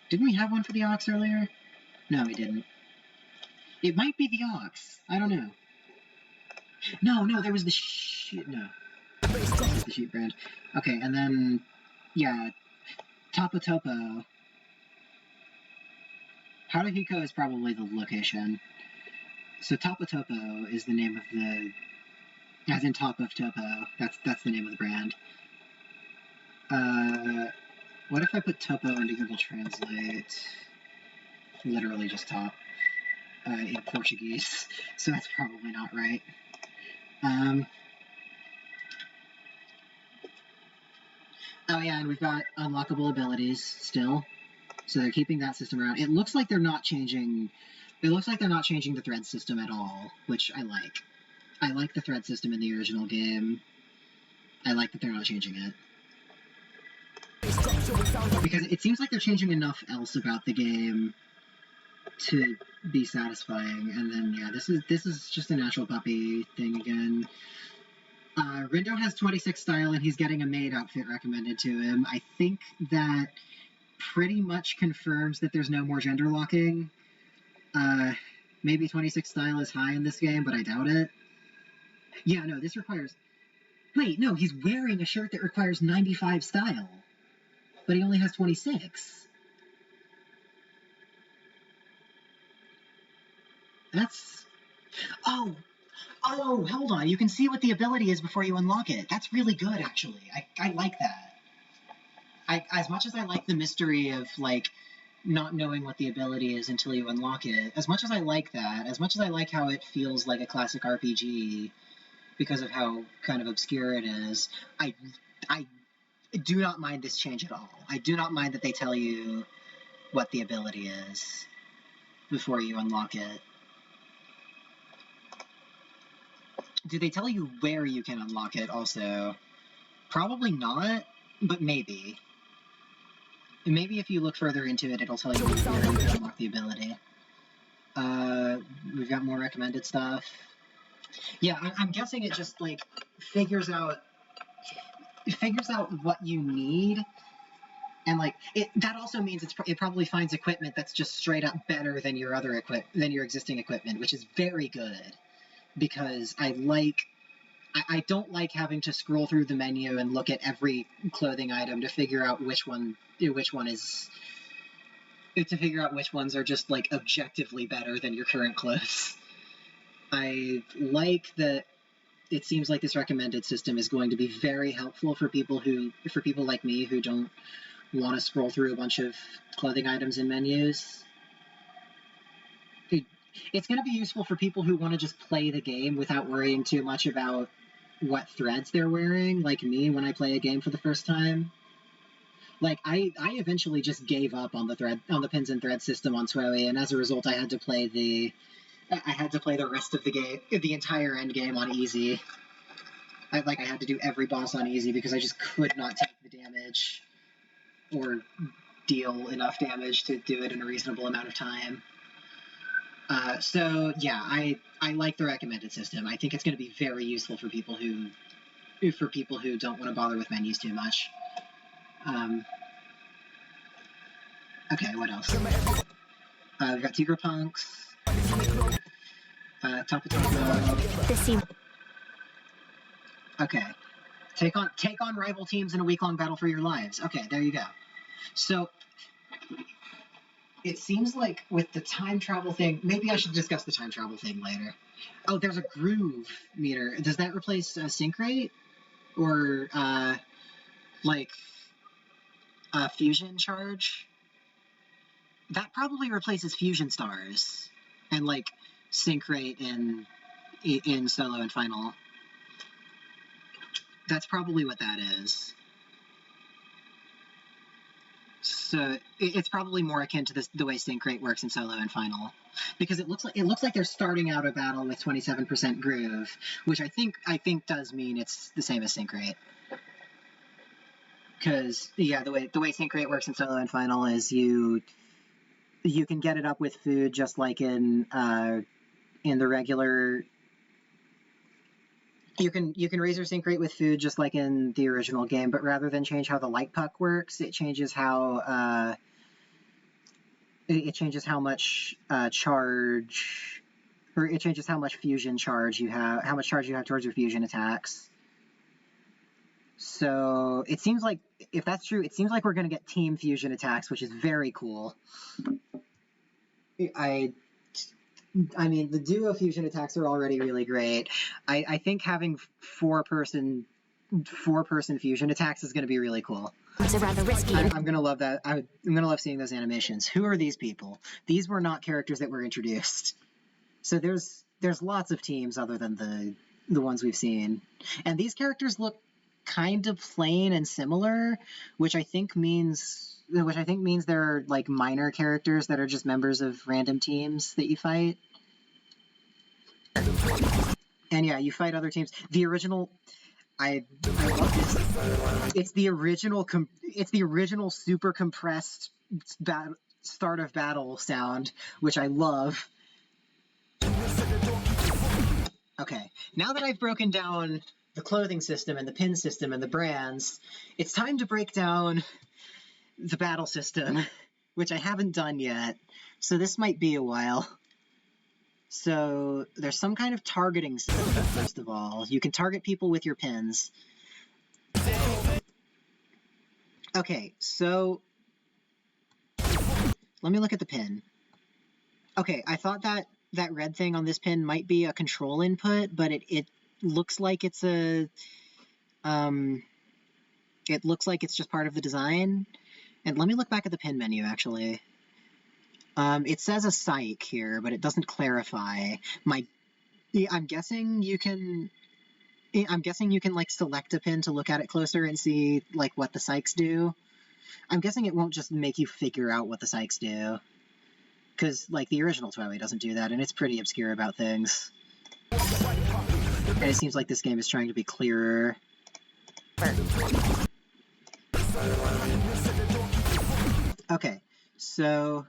[SPEAKER 1] Didn't we have one for the ox earlier? No, we didn't. It might be the ox. I don't know. No, there was the no. This is the sheep brand. Okay, and then, yeah, Topo Topo. Haruhiko is probably the location. So Topo Topo is the name of the, as in Top of Topo. That's the name of the brand. What if I put Topo into Google Translate? Literally just top in Portuguese, so that's probably not right. Oh yeah, and we've got unlockable abilities still, so they're keeping that system around. It looks like they're not changing. It looks like they're not changing the thread system at all, which I like. I like the thread system in the original game. I like that they're not changing it. Because it seems like they're changing enough else about the game to be satisfying. And then, yeah, this is just a natural puppy thing again. Rindo has 26 style, and he's getting a maid outfit recommended to him. I think that pretty much confirms that there's no more gender locking. Maybe 26 style is high in this game, but I doubt it. Yeah, no, this requires... Wait, no, he's wearing a shirt that requires 95 style. But he only has 26. That's... Oh, hold on. You can see what the ability is before you unlock it. That's really good, actually. I like that. As much as I like the mystery of, like, not knowing what the ability is until you unlock it, as much as I like that, as much as I like how it feels like a classic RPG because of how kind of obscure it is, I do not mind this change at all. I do not mind that they tell you what the ability is before you unlock it. Do they tell you where you can unlock it also? Probably not, but maybe. Maybe if you look further into it, it'll tell you where you can unlock the ability. We've got more recommended stuff. Yeah, I'm guessing it just, like, figures out what you need, and, like, that also means it probably finds equipment that's just straight up better than your existing equipment, which is very good, because I don't like having to scroll through the menu and look at every clothing item to figure out which ones are just, like, objectively better than your current clothes. I like that it seems like this recommended system is going to be very helpful for people like me who don't want to scroll through a bunch of clothing items in menus. It's going to be useful for people who want to just play the game without worrying too much about what threads they're wearing, like me when I play a game for the first time. Like, I eventually just gave up on the pins and thread system on TWEWY, and as a result I had to play the rest of the game, the entire end game, on easy. I had to do every boss on easy because I just could not take the damage or deal enough damage to do it in a reasonable amount of time. So yeah, I like the recommended system. I think it's going to be very useful for people who don't want to bother with menus too much. Okay, what else? We've got Tigra Punks. Topo Topo.
[SPEAKER 4] This seems...
[SPEAKER 1] Okay. Take on rival teams in a week-long battle for your lives. Okay, there you go. So, it seems like with the time travel thing, maybe I should discuss the time travel thing later. Oh, there's a groove meter. Does that replace sync rate? Or, fusion charge? That probably replaces fusion stars and, like, sync rate in solo and final. That's probably what that is. So it's probably more akin to the way sync rate works in solo and final, because it looks like they're starting out a battle with 27% groove, which I think does mean it's the same as sync rate. Because yeah, the way sync rate works in solo and final is you can get it up with food just like in the regular. You can raise your sync rate with food just like in the original game, but rather than change how the light puck works, it changes how much charge, or it changes how much fusion charge you have, how much charge you have towards your fusion attacks. So it seems like, if that's true, it seems like we're going to get team fusion attacks, which is very cool. I mean, the duo fusion attacks are already really great. I think having four-person fusion attacks is going to be really cool.
[SPEAKER 4] It's a rather risky.
[SPEAKER 1] I'm going to love that. I'm going to love seeing those animations. Who are these people? These were not characters that were introduced. So there's lots of teams other than the ones we've seen. And these characters look kind of plain and similar, which I think means they're like minor characters that are just members of random teams that you fight. And yeah, you fight other teams. The original, I love this. It's the original super compressed start of battle sound, which I love. Okay, now that I've broken down the clothing system and the pin system and the brands, it's time to break down the battle system, which I haven't done yet, so this might be a while. So there's some kind of targeting system, first of all. You can target people with your pins. Okay, so let me look at the pin. Okay, I thought that red thing on this pin might be a control input, but it looks like it's it looks like it's just part of the design. And let me look back at the pin menu, actually. It says a psych here, but it doesn't clarify. I'm guessing you can like select a pin to look at it closer and see like what the psychs do. I'm guessing it won't just make you figure out what the psychs do, because like the original TWEWY doesn't do that, and it's pretty obscure about things. And it seems like this game is trying to be clearer. Okay, so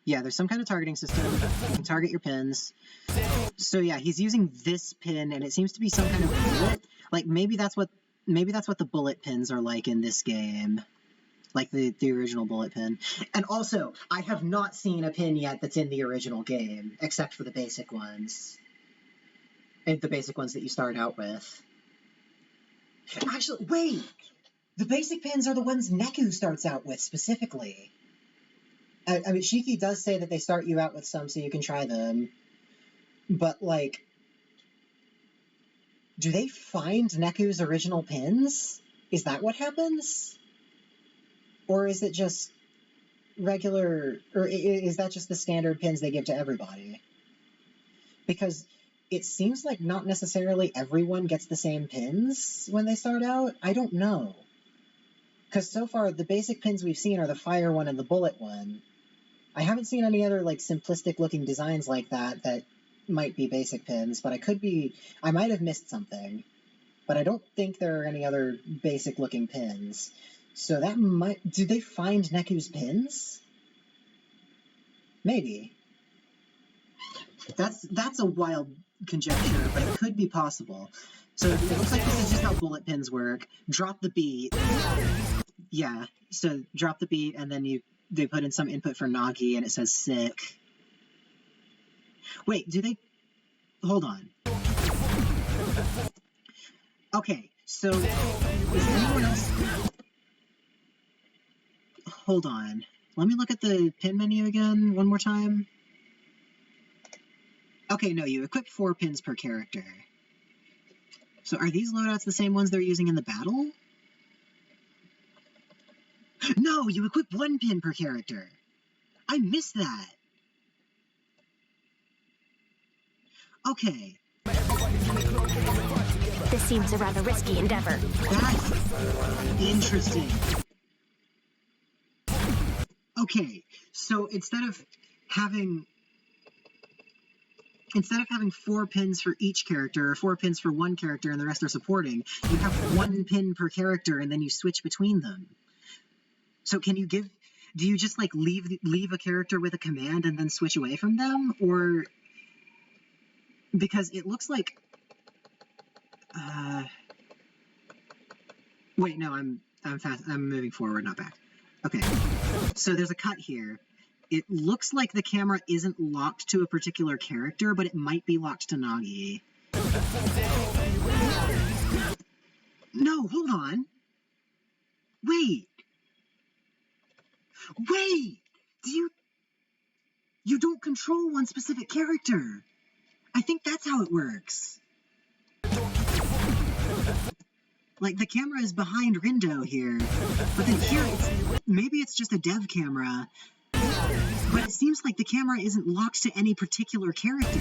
[SPEAKER 1] yeah, there's some kind of targeting system. You can target your pins. So yeah, he's using this pin, and it seems to be some kind of bullet. Like maybe that's what the bullet pins are like in this game, like the original bullet pin. And also, I have not seen a pin yet that's in the original game, except for the basic ones. And the basic ones that you start out with. Actually, wait! The basic pins are the ones Neku starts out with, specifically. I mean, Shiki does say that they start you out with some so you can try them. But, like, do they find Neku's original pins? Is that what happens? Or is it just regular... Or is that just the standard pins they give to everybody? Because it seems like not necessarily everyone gets the same pins when they start out. I don't know. Because so far, the basic pins we've seen are the fire one and the bullet one. I haven't seen any other, like, simplistic-looking designs like that might be basic pins, but I might have missed something. But I don't think there are any other basic-looking pins. So that might... Did they find Neku's pins? Maybe. That's a wild conjecture, but it could be possible. So it looks like this is just how bullet pins work. Drop the beat. Yeah, so drop the beat, and then they put in some input for Nagi, and it says sick. Wait, do they... Hold on. Okay, so is anyone else... Hold on. Let me look at the pin menu again one more time. Okay, no, you equip 4 pins per character. So are these loadouts the same ones they're using in the battle? No, you equip 1 pin per character. I missed that. Okay.
[SPEAKER 4] This seems a rather risky endeavor.
[SPEAKER 1] That's interesting. Okay, so instead of having 4 pins for each character, or 4 pins for one character and the rest are supporting, you have 1 pin per character and then you switch between them. So do you just like leave a character with a command and then switch away from them? Or, because it looks like, wait, no, I'm moving forward, not back. Okay, so there's a cut here. It looks like the camera isn't locked to a particular character, but it might be locked to Nagi. No, hold on. Wait! You don't control one specific character. I think that's how it works. Like, the camera is behind Rindo here, but then here, maybe it's just a dev camera, but it seems like the camera isn't locked to any particular character.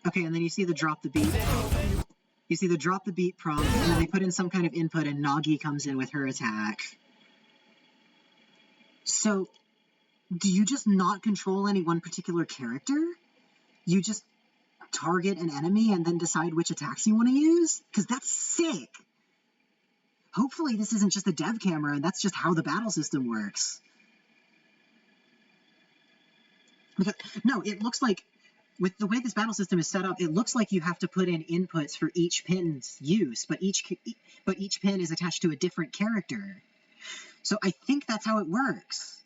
[SPEAKER 1] Okay, and then you see the drop the beat. You see the drop the beat prompt, and then they put in some kind of input, and Nagi comes in with her attack. So, do you just not control any one particular character? You just target an enemy and then decide which attacks you want to use? Because that's sick! Hopefully this isn't just a dev camera, and that's just how the battle system works. Because, no, it looks like, with the way this battle system is set up, it looks like you have to put in inputs for each pin's use, but each pin is attached to a different character. So I think that's how it works.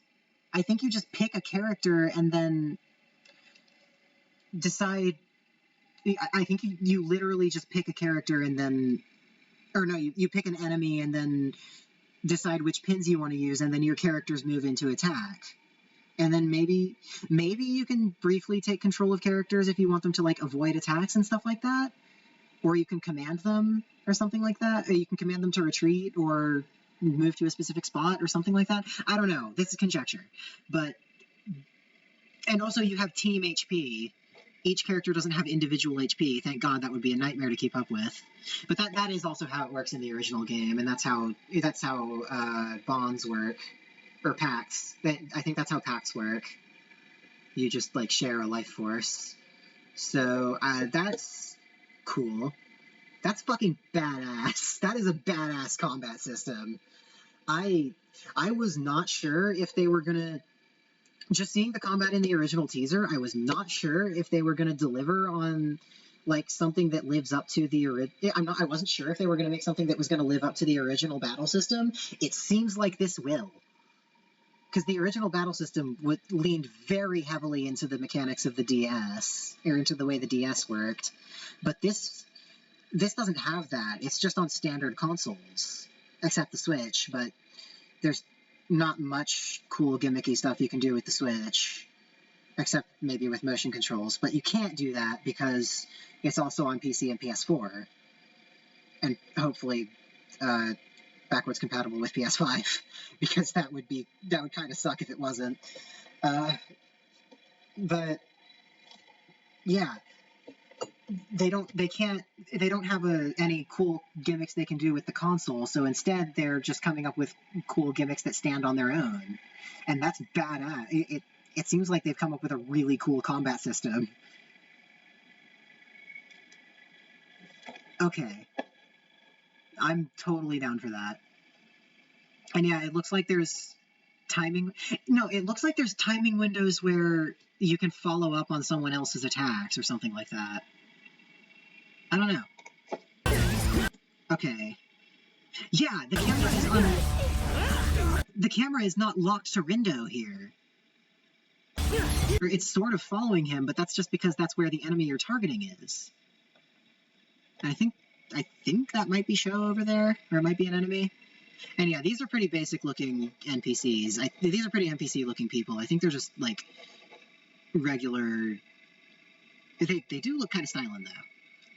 [SPEAKER 1] I think you just pick a character and then decide... I think you literally just pick a character and then... Or no, you pick an enemy and then decide which pins you want to use, and then your characters move into attack. And then maybe you can briefly take control of characters if you want them to, like, avoid attacks and stuff like that. Or you can command them or something like that. Or you can command them to retreat or move to a specific spot or something like that. I don't know. This is conjecture. But... And also you have team HP. Each character doesn't have individual HP. Thank God, that would be a nightmare to keep up with. But that is also how it works in the original game, and that's how bonds work. Or pacts. I think that's how pacts work. You just, like, share a life force. So, that's cool. That's fucking badass. That is a badass combat system. I was not sure if they were gonna... Just seeing the combat in the original teaser, I was not sure if they were gonna deliver on, like, something that lives up to the I wasn't sure if they were gonna make something that was gonna live up to the original battle system. It seems like this will. Because the original battle system leaned very heavily into the mechanics of the DS, or into the way the DS worked. But this doesn't have that. It's just on standard consoles, except the Switch, but there's not much cool gimmicky stuff you can do with the Switch, except maybe with motion controls. But you can't do that because it's also on PC and PS4, and hopefully backwards compatible with PS5, because that would kind of suck if it wasn't. But yeah, they don't have any cool gimmicks they can do with the console, so instead they're just coming up with cool gimmicks that stand on their own, and that's badass. It seems like they've come up with a really cool combat system. Okay, I'm totally down for that. And yeah, it looks like there's timing windows where you can follow up on someone else's attacks or something like that. I don't know. Okay. Yeah, the camera is not locked to Rindo here. It's sort of following him, but that's just because that's where the enemy you're targeting is. And I think that might be Sho over there, or it might be an enemy. And yeah, these are pretty basic looking NPCs. These are pretty NPC looking people. I think they're just, like, regular... They do look kind of styling, though.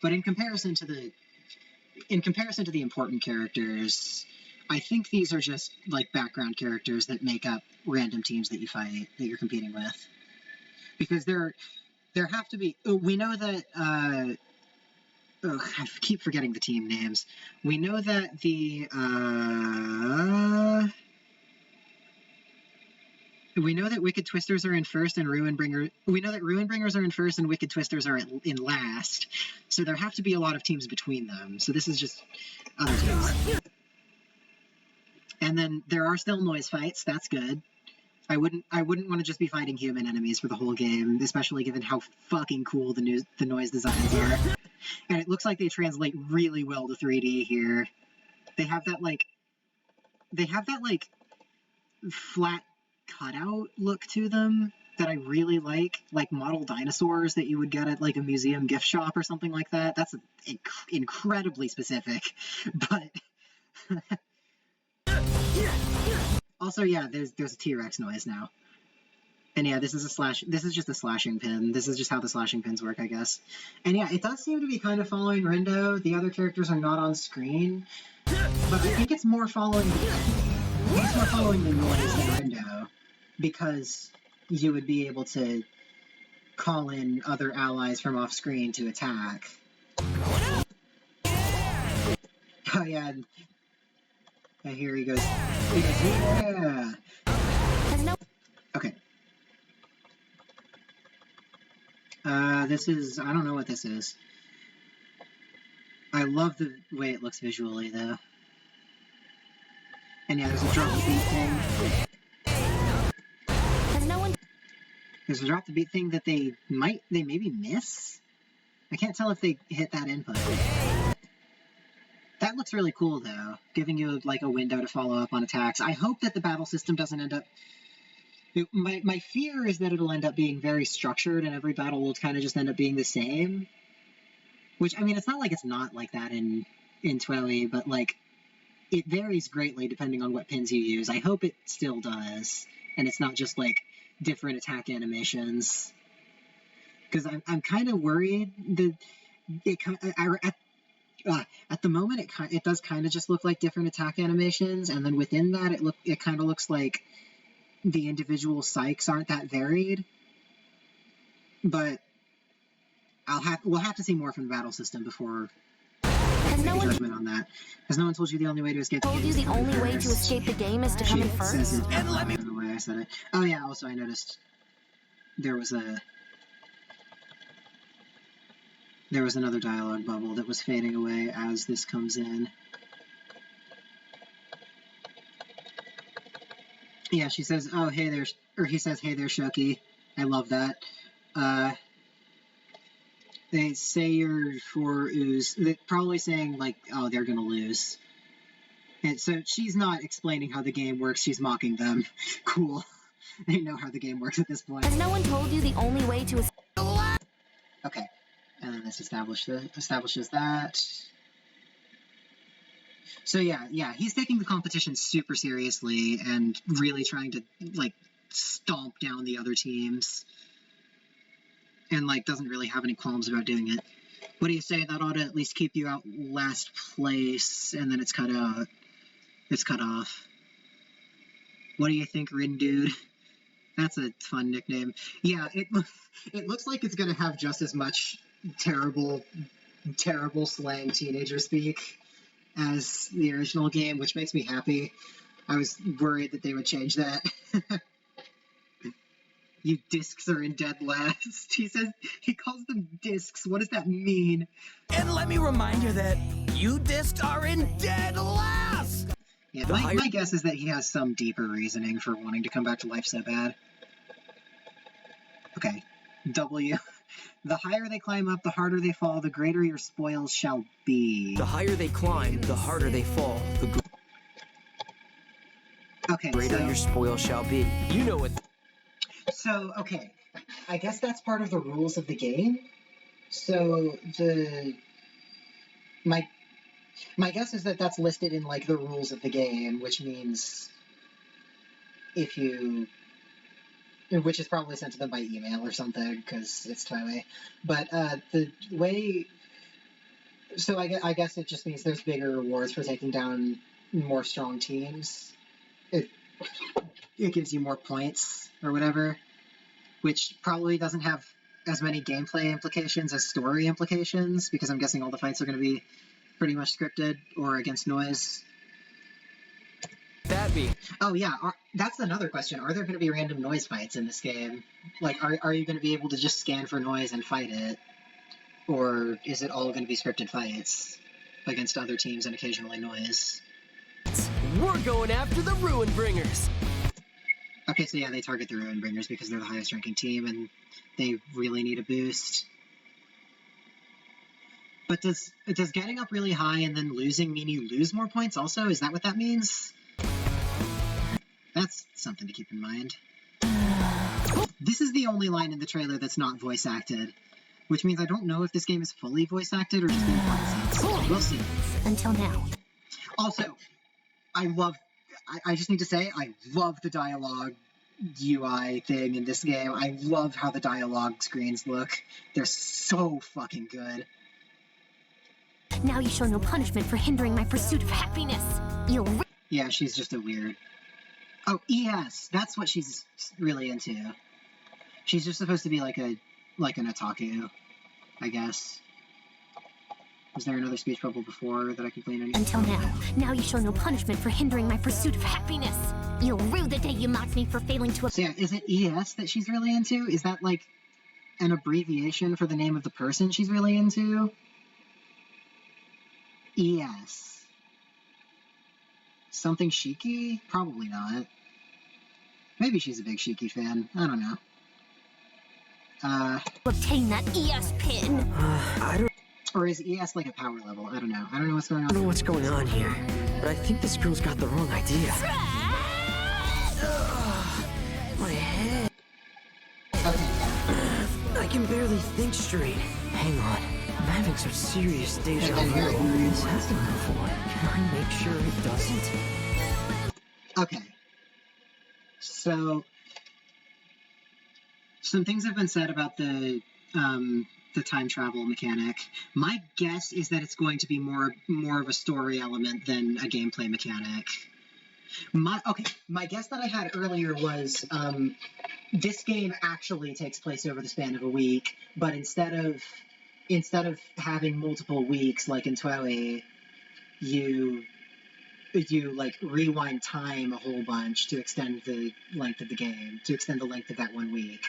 [SPEAKER 1] But in comparison to the important characters, I think these are just, like, background characters that make up random teams that you fight, that you're competing with. Because there have to be... we know that... I keep forgetting the team names. We know that we know that Wicked Twisters are in first and Ruinbringer... We know that Ruinbringers are in first and Wicked Twisters are in last. So there have to be a lot of teams between them. So this is just other teams. And then there are still noise fights. That's good. I wouldn't want to just be fighting human enemies for the whole game, especially given how fucking cool the noise designs are. And it looks like they translate really well to 3D here. They have that, like, flat cutout look to them that I really like model dinosaurs that you would get at like a museum gift shop or something like that. That's incredibly specific, but also, yeah, there's a T-Rex noise now. And yeah, this is just a slashing pin. This is just how the slashing pins work, I guess. And yeah, it does seem to be kind of following Rindo. The other characters are not on screen, but I think it's more following the noise than Rindo, because you would be able to call in other allies from off screen to attack. Oh yeah. And here he goes. Yeah! Okay. This is... I don't know what this is. I love the way it looks visually, though. And yeah, there's a drop the beat thing. There's a drop the beat thing that they maybe miss? I can't tell if they hit that input. That looks really cool, though, giving you, like, a window to follow up on attacks. I hope that the battle system doesn't end up... My fear is that it'll end up being very structured, and every battle will kind of just end up being the same. Which, I mean, it's not like it's not like that in TWEWY, but, like, it varies greatly depending on what pins you use. I hope it still does, and it's not just, like, different attack animations. Because I'm kind of worried that at the moment it does kind of just look like different attack animations, and then within that it kind of looks like the individual psychs aren't that varied. But we'll have to see more from the battle system before make a judgment on that. Has no one told you the only way to escape the game?
[SPEAKER 4] The only way to escape the game is to come in first.
[SPEAKER 1] Says it, and let me the way I said it. Oh yeah, also I noticed there was another dialogue bubble that was fading away as this comes in. Yeah, she says, oh, hey there, or he says, hey there, Shoki. I love that. They say you're for Ooze. They're probably saying, like, oh, they're gonna lose. And so she's not explaining how the game works, she's mocking them. Cool. They know how the game works at this point.
[SPEAKER 4] Has no one told you the only way to escape?
[SPEAKER 1] Okay. And then this establishes that. So yeah, he's taking the competition super seriously and really trying to, like, stomp down the other teams. And, like, doesn't really have any qualms about doing it. What do you say? That ought to at least keep you out last place, and then it's cut out. It's cut off. What do you think, Rin Dude? That's a fun nickname. Yeah, it looks like it's gonna have just as much terrible slang teenager speak as the original game, which makes me happy. I was worried that they would change that. You discs are in dead last. He calls them discs. What does that mean?
[SPEAKER 3] And let me remind you that you discs are in dead last!
[SPEAKER 1] Yeah, my guess is that he has some deeper reasoning for wanting to come back to life so bad. Okay. W. The higher they climb up, the harder they fall, the greater your spoils shall be.
[SPEAKER 5] The higher they climb, the harder they fall, the greater your spoils shall be. You know it.
[SPEAKER 1] So, okay. I guess that's part of the rules of the game. So, my guess is that that's listed in, like, the rules of the game, which means which is probably sent to them by email or something, because it's TWEWY. But the way... So I guess it just means there's bigger rewards for taking down more strong teams. It gives you more points, or whatever, which probably doesn't have as many gameplay implications as story implications, because I'm guessing all the fights are going to be pretty much scripted, or against noise.
[SPEAKER 5] That be?
[SPEAKER 1] Oh yeah, that's another question. Are there going to be random noise fights in this game? Like, are you going to be able to just scan for noise and fight it? Or is it all going to be scripted fights against other teams and occasionally noise?
[SPEAKER 5] We're going after the Ruin Bringers!
[SPEAKER 1] Okay, so yeah, they target the Ruin Bringers because they're the highest ranking team and they really need a boost. But does getting up really high and then losing mean you lose more points also? Is that what that means? That's something to keep in mind. This is the only line in the trailer that's not voice acted, which means I don't know if this game is fully voice acted or just in concepts. We'll see.
[SPEAKER 4] Until now.
[SPEAKER 1] Also, I just need to say, I love the dialogue UI thing in this game. I love how the dialogue screens look. They're so fucking good.
[SPEAKER 4] Now you show no punishment for hindering my pursuit of happiness.
[SPEAKER 1] Yeah, she's just a weird... Oh, ES! That's what she's really into. She's just supposed to be like an otaku, I guess. Was there another speech bubble before that I could glean anything?
[SPEAKER 4] Until now. Now you show no punishment for hindering my pursuit of happiness. You'll rue the day you mocked me for failing to...
[SPEAKER 1] So yeah, is it ES that she's really into? Is that like an abbreviation for the name of the person she's really into? ES. Something Shiki? Probably not. Maybe she's a big Shiki fan. I don't know.
[SPEAKER 4] Obtain that ES pin.
[SPEAKER 5] I don't
[SPEAKER 1] Or is ES like a power level? I don't know. I don't know what's going on.
[SPEAKER 5] know what's going on here, but I think this girl's got the wrong idea. My head. I can barely think straight. Hang on. I'm having some serious deja vu. This happened before. Can I make sure it doesn't?
[SPEAKER 1] Okay. So, some things have been said about the time travel mechanic. My guess is that it's going to be more of a story element than a gameplay mechanic. My guess that I had earlier was this game actually takes place over the span of a week, but instead of having multiple weeks like in TWEWY, you like rewind time a whole bunch to extend the length of the game, to extend the length of that 1 week.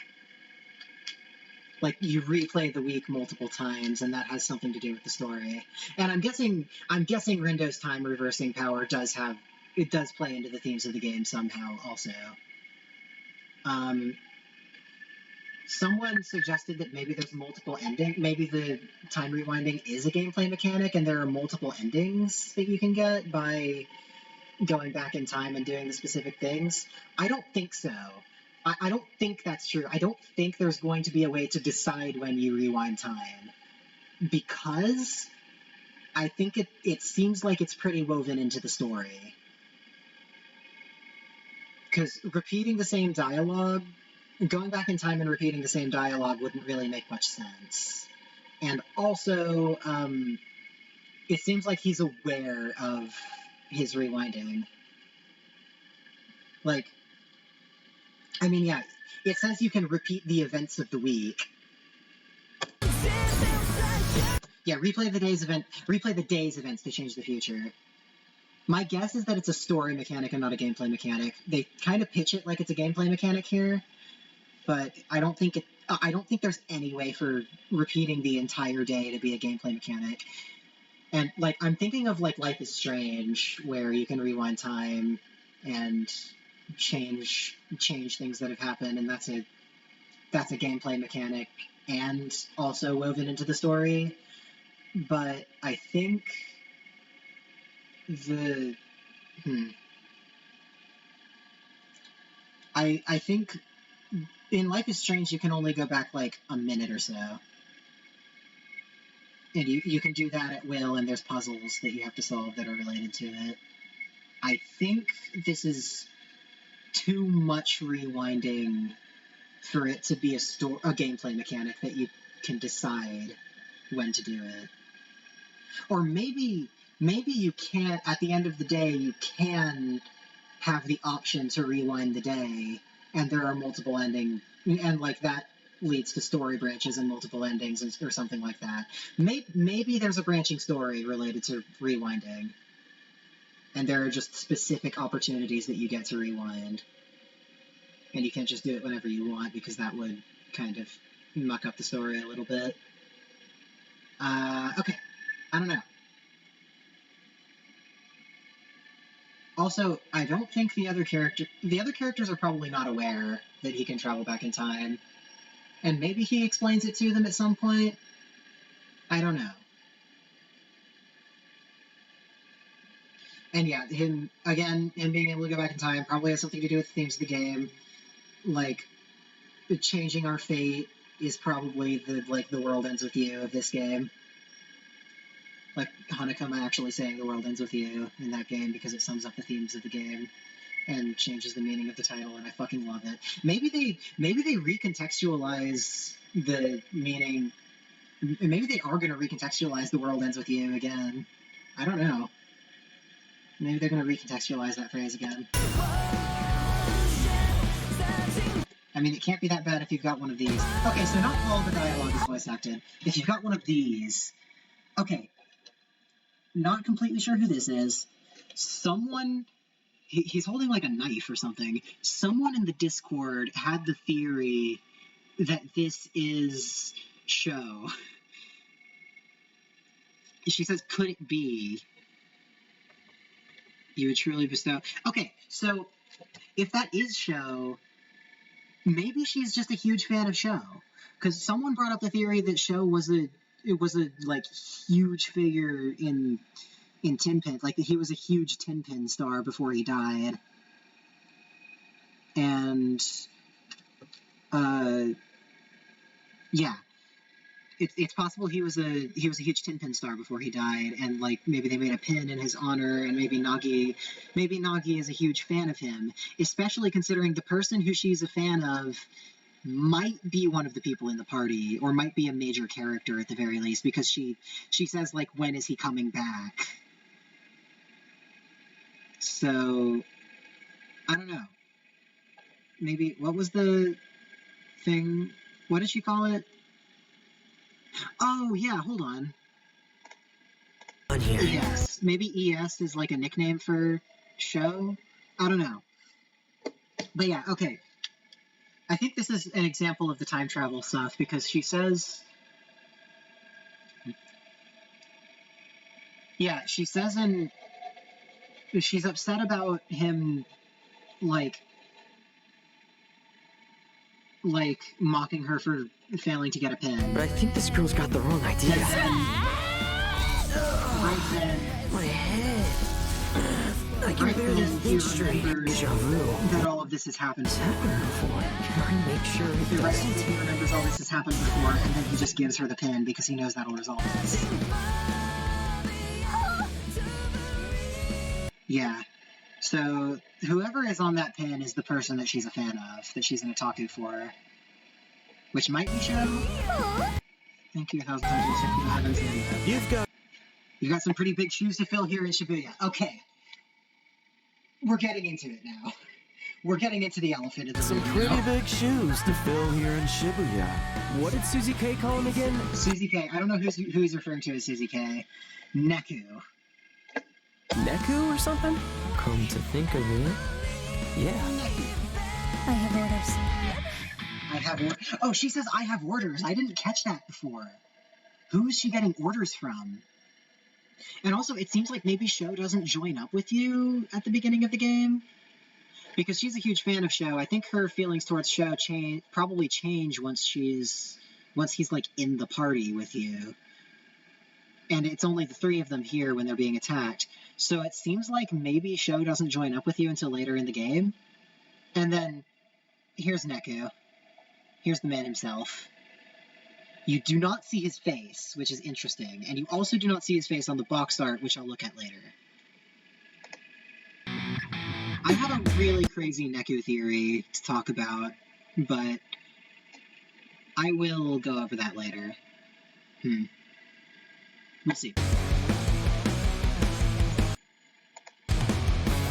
[SPEAKER 1] Like, you replay the week multiple times, and that has something to do with the story. And I'm guessing Rindo's time reversing power does play into the themes of the game somehow also. Someone suggested that maybe there's multiple endings. Maybe the time rewinding is a gameplay mechanic, and there are multiple endings that you can get by going back in time and doing the specific things. I don't think so. I don't think that's true. I don't think there's going to be a way to decide when you rewind time, because I think it seems like it's pretty woven into the story. Because repeating the same dialogue, going back in time and repeating the same dialogue wouldn't really make much sense. And also, it seems like he's aware of his rewinding. Like, I mean, yeah, it says you can repeat the events of the week. Yeah, replay the day's events to change the future. My guess is that it's a story mechanic and not a gameplay mechanic. They kind of pitch it like it's a gameplay mechanic here, but I don't think there's any way for repeating the entire day to be a gameplay mechanic. And like, I'm thinking of like Life is Strange, where you can rewind time and change things that have happened, and that's a gameplay mechanic and also woven into the story. But I think I think in Life is Strange you can only go back like a minute or so. And you can do that at will, and there's puzzles that you have to solve that are related to it. I think this is too much rewinding for it to be a gameplay mechanic that you can decide when to do it. Or maybe you can't, at the end of the day, you can have the option to rewind the day, and there are multiple endings, and like that leads to story branches and multiple endings or something like that. Maybe there's a branching story related to rewinding, and there are just specific opportunities that you get to rewind, and you can't just do it whenever you want, because that would kind of muck up the story a little bit. Okay, I don't know. Also, I don't think the other characters are probably not aware that he can travel back in time, and maybe he explains it to them at some point. I don't know. And yeah, him being able to go back in time probably has something to do with the themes of the game. Like, changing our fate is probably the world ends with you of this game. Like Hanakama actually saying the world ends with you in that game because it sums up the themes of the game and changes the meaning of the title, and I fucking love it. Maybe they recontextualize the meaning. Maybe they are going to recontextualize the world ends with you again. I don't know. Maybe they're going to recontextualize that phrase again. I mean, it can't be that bad if you've got one of these. Okay, so not all the dialogue is voice acted. If you've got one of these... Okay. Not completely sure who this is. Someone... He's holding like a knife or something. Someone in the Discord had the theory that this is Sho. She says, could it be you would truly bestow... Okay, so if that is Sho, maybe she's just a huge fan of Sho. Because someone brought up the theory that Sho was a like huge figure in Tenpin, like he was a huge Tenpin star before he died, and yeah, it's possible he was a huge Tenpin star before he died, and like maybe they made a pin in his honor, and maybe Nagi is a huge fan of him, especially considering the person who she's a fan of might be one of the people in the party, or might be a major character at the very least, because she says like, when is he coming back? So I don't know. Maybe, what was the thing? What did she call it? Oh yeah, hold on. ES. Maybe ES is like a nickname for Sho? I don't know. But yeah, okay. I think this is an example of the time travel stuff, because she says... Yeah, she says she's upset about him, like mocking her for failing to get a pin.
[SPEAKER 5] But I think this girl's got the wrong idea. My head. I can barely think straight. Deja vu.
[SPEAKER 1] That all of this has happened
[SPEAKER 5] before. Can I make sure it doesn't?
[SPEAKER 1] He remembers all this has happened before, and then he just gives her the pin because he knows that'll resolve this. Yeah. So, whoever is on that pin is the person that she's a fan of, that she's an otaku for. Which might be Sho. Thank you, You've got some pretty big shoes to fill here in Shibuya. Okay. We're getting into it now. We're getting into the elephant in the room.
[SPEAKER 6] Some pretty big shoes to fill here in Shibuya. What did Susie K call him again?
[SPEAKER 1] Susie K. I don't know who he's referring to as Susie K. Neku.
[SPEAKER 5] Neku or something? Come to think of it, yeah.
[SPEAKER 4] I have orders.
[SPEAKER 1] Oh, she says I have orders. I didn't catch that before. Who is she getting orders from? And also, it seems like maybe Sho doesn't join up with you at the beginning of the game. Because she's a huge fan of Sho. I think her feelings towards Sho probably change once he's like in the party with you. And it's only the three of them here when they're being attacked. So it seems like maybe Sho doesn't join up with you until later in the game. And then, here's Neku. Here's the man himself. You do not see his face, which is interesting. And you also do not see his face on the box art, which I'll look at later. I have a really crazy Neku theory to talk about, but I will go over that later. We'll see.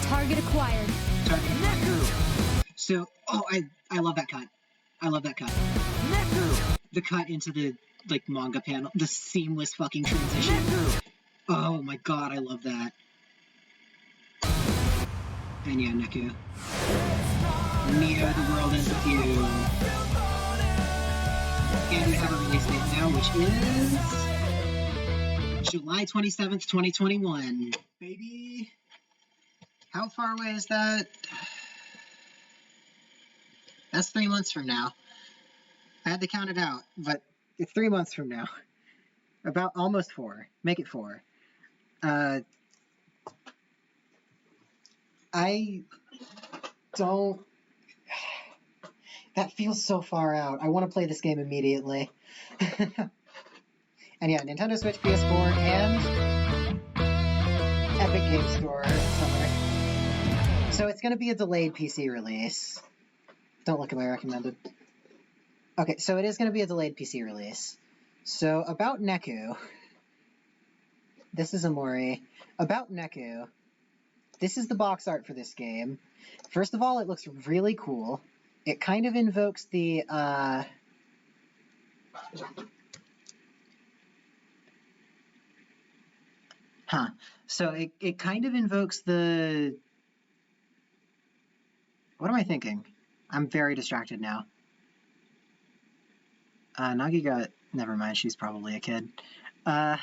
[SPEAKER 4] Target acquired.
[SPEAKER 5] Neku!
[SPEAKER 1] So, oh, I love that cut. I love that cut.
[SPEAKER 5] Neku!
[SPEAKER 1] The cut into the, like, manga panel. The seamless fucking transition.
[SPEAKER 5] Neku!
[SPEAKER 1] Oh my god, I love that. And yeah, Neku. Neo, the world ends with you. And we have a release date now, which is... July 27th, 2021. Baby! How far away is that? That's 3 months from now. I had to count it out, but it's 3 months from now. About almost 4. Make it 4. I don't... That feels so far out. I want to play this game immediately. And yeah, Nintendo Switch, PS4, and Epic Game Store somewhere. So it's going to be a delayed PC release. Don't look at my recommended. Okay, so it is going to be a delayed PC release. So about Neku. This is Amori. About Neku. This is the box art for this game. First of all, it looks really cool. It kind of invokes the, So it kind of invokes the... What am I thinking? I'm very distracted now. Nagi got... Never mind, she's probably a kid. I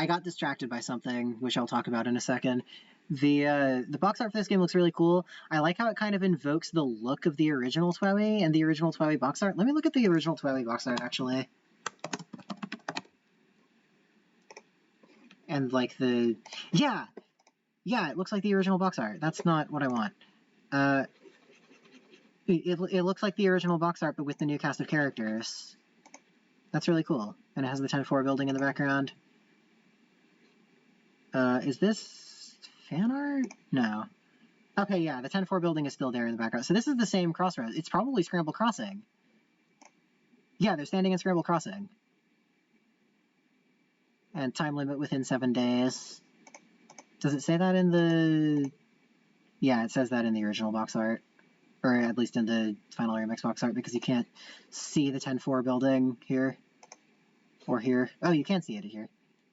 [SPEAKER 1] got distracted by something, which I'll talk about in a second. The box art for this game looks really cool. I like how it kind of invokes the look of the original TWEWY and the original TWEWY box art. Let me look at the original TWEWY box art, actually. And, like, the... Yeah! Yeah, it looks like the original box art. That's not what I want. It looks like the original box art, but with the new cast of characters. That's really cool. And it has the 10-4 building in the background. Is this fan art? No. Okay, yeah, the 10-4 building is still there in the background. So this is the same Crossroads. It's probably Scramble Crossing. Yeah, they're standing in Scramble Crossing. And time limit within 7 days. Does it say that in the... Yeah, it says that in the original box art. Or at least in the Final Remix box art, because you can't see the 10-4 building here. Or here. Oh, you can see it here.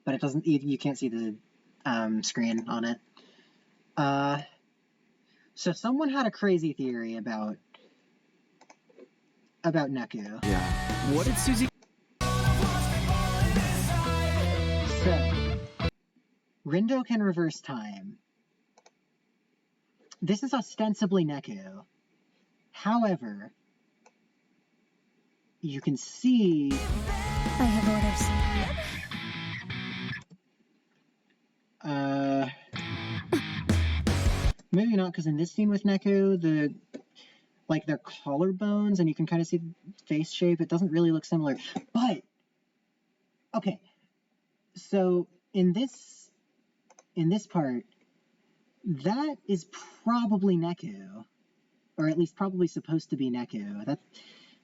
[SPEAKER 1] But it doesn't... You can't see the screen on it. So someone had a crazy theory about Neku.
[SPEAKER 6] Yeah. What did Susie...
[SPEAKER 1] So, Rindo can reverse time. This is ostensibly Neku. However, you can see...
[SPEAKER 4] I have orders.
[SPEAKER 1] Maybe not, because in this scene with Neku, their collarbones, and you can kind of see the face shape, it doesn't really look similar. But, okay, so in this part, that is probably Neku, or at least probably supposed to be Neku. That's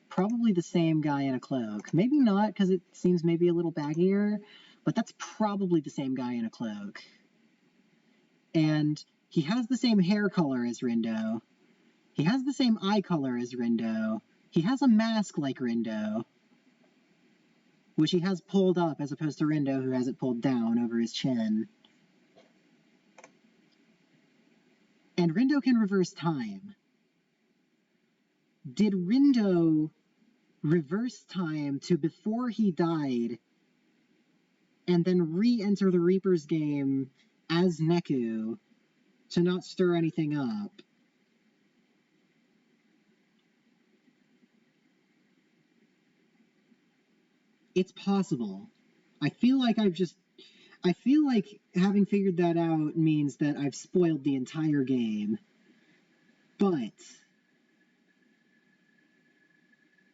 [SPEAKER 1] probably the same guy in a cloak. Maybe not, because it seems maybe a little baggier, but that's probably the same guy in a cloak. And he has the same hair color as Rindo. He has the same eye color as Rindo. He has a mask like Rindo, which he has pulled up as opposed to Rindo, who has it pulled down over his chin. And Rindo can reverse time. Did Rindo reverse time to before he died and then re-enter the Reaper's game as Neku to not stir anything up? It's possible. I feel like having figured that out means that I've spoiled the entire game. But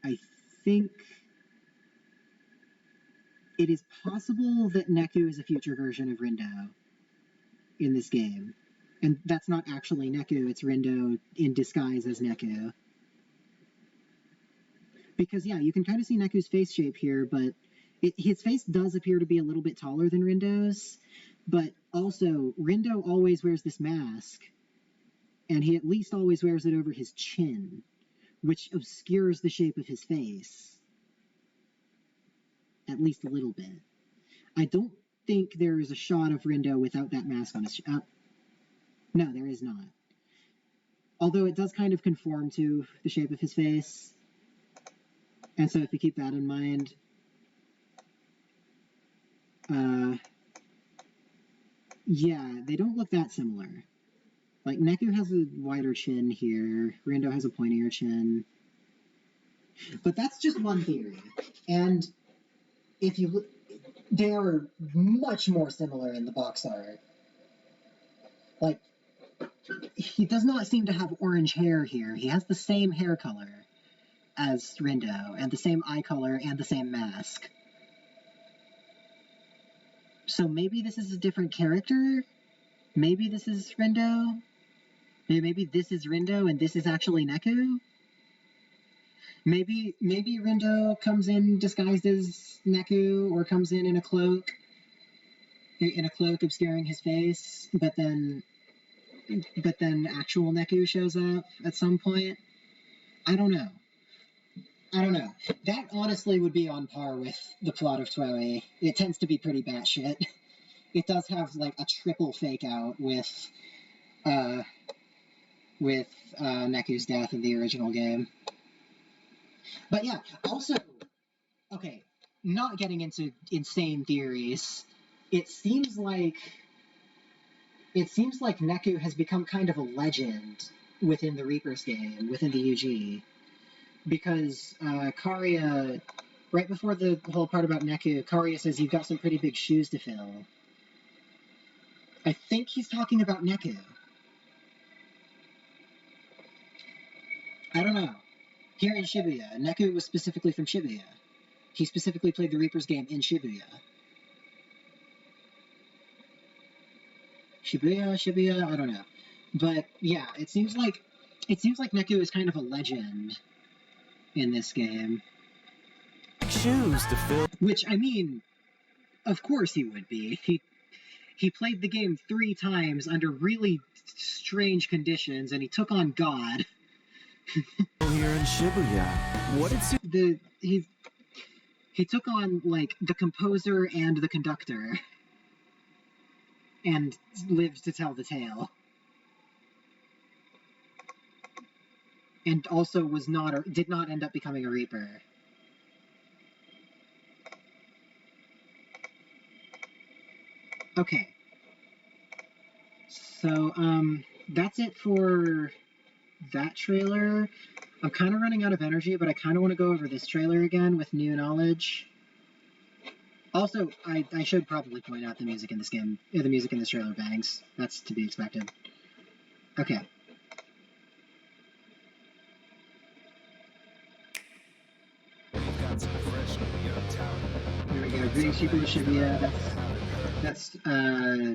[SPEAKER 1] I think it is possible that Neku is a future version of Rindo in this game. And that's not actually Neku, it's Rindo in disguise as Neku. Because, yeah, you can kind of see Neku's face shape here, but his face does appear to be a little bit taller than Rindo's. But also, Rindo always wears this mask, and he at least always wears it over his chin, which obscures the shape of his face. At least a little bit. I don't think there is a shot of Rindo without that mask on his... no, there is not. Although it does kind of conform to the shape of his face. And so if you keep that in mind... yeah, they don't look that similar. Like, Neku has a wider chin here. Rindo has a pointier chin. But that's just one theory. And if you look, they are much more similar in the box art. Like, he does not seem to have orange hair here. He has the same hair color as Rindo, and the same eye color, and the same mask. So maybe this is a different character? Maybe this is Rindo? Maybe this is Rindo and this is actually Neku? Maybe Rindo comes in disguised as Neku, or comes in a cloak obscuring his face, but then actual Neku shows up at some point. I don't know. That honestly would be on par with the plot of TWEWY. It tends to be pretty batshit. It does have like a triple fake out with Neku's death in the original game. But yeah, also, okay, not getting into insane theories, it seems like Neku has become kind of a legend within the Reapers game, within the UG. Because Karia, right before the whole part about Neku, Karia says you've got some pretty big shoes to fill. I think he's talking about Neku. I don't know. Here in Shibuya, Neku was specifically from Shibuya. He specifically played the Reapers game in Shibuya. Shibuya, I don't know. But yeah, it seems like Neku is kind of a legend in this game.
[SPEAKER 6] Shoes to fill.
[SPEAKER 1] Which, I mean, of course he would be. He played the game 3 times under really strange conditions, and he took on God.
[SPEAKER 6] Here in Shibuya. What did
[SPEAKER 1] he took on, like, the composer and the conductor, and lived to tell the tale. And also did not end up becoming a Reaper. Okay. So, that's it for that trailer. I'm kind of running out of energy, but I kind of want to go over this trailer again with new knowledge. Also, I should probably point out the music in this game, the music in this trailer bangs. That's to be expected. Okay. There we go. Greetings, people of Shibuya. That's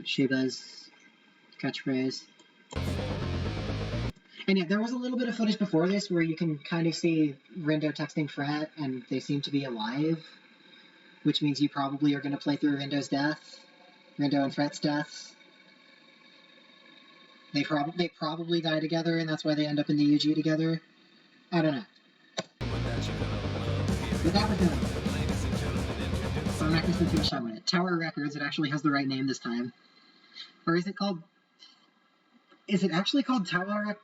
[SPEAKER 1] Shiba's catchphrase. And yeah, there was a little bit of footage before this where you can kind of see Rindo texting Fret, and they seem to be alive, which means you probably are going to play through Rindo and Fret's deaths. They probably die together, and that's why they end up in the UG together. I don't know. But that was done. So I'm not going to spend too much time on it. Tower Records, it actually has the right name this time. Or is it called... Is it actually called Tower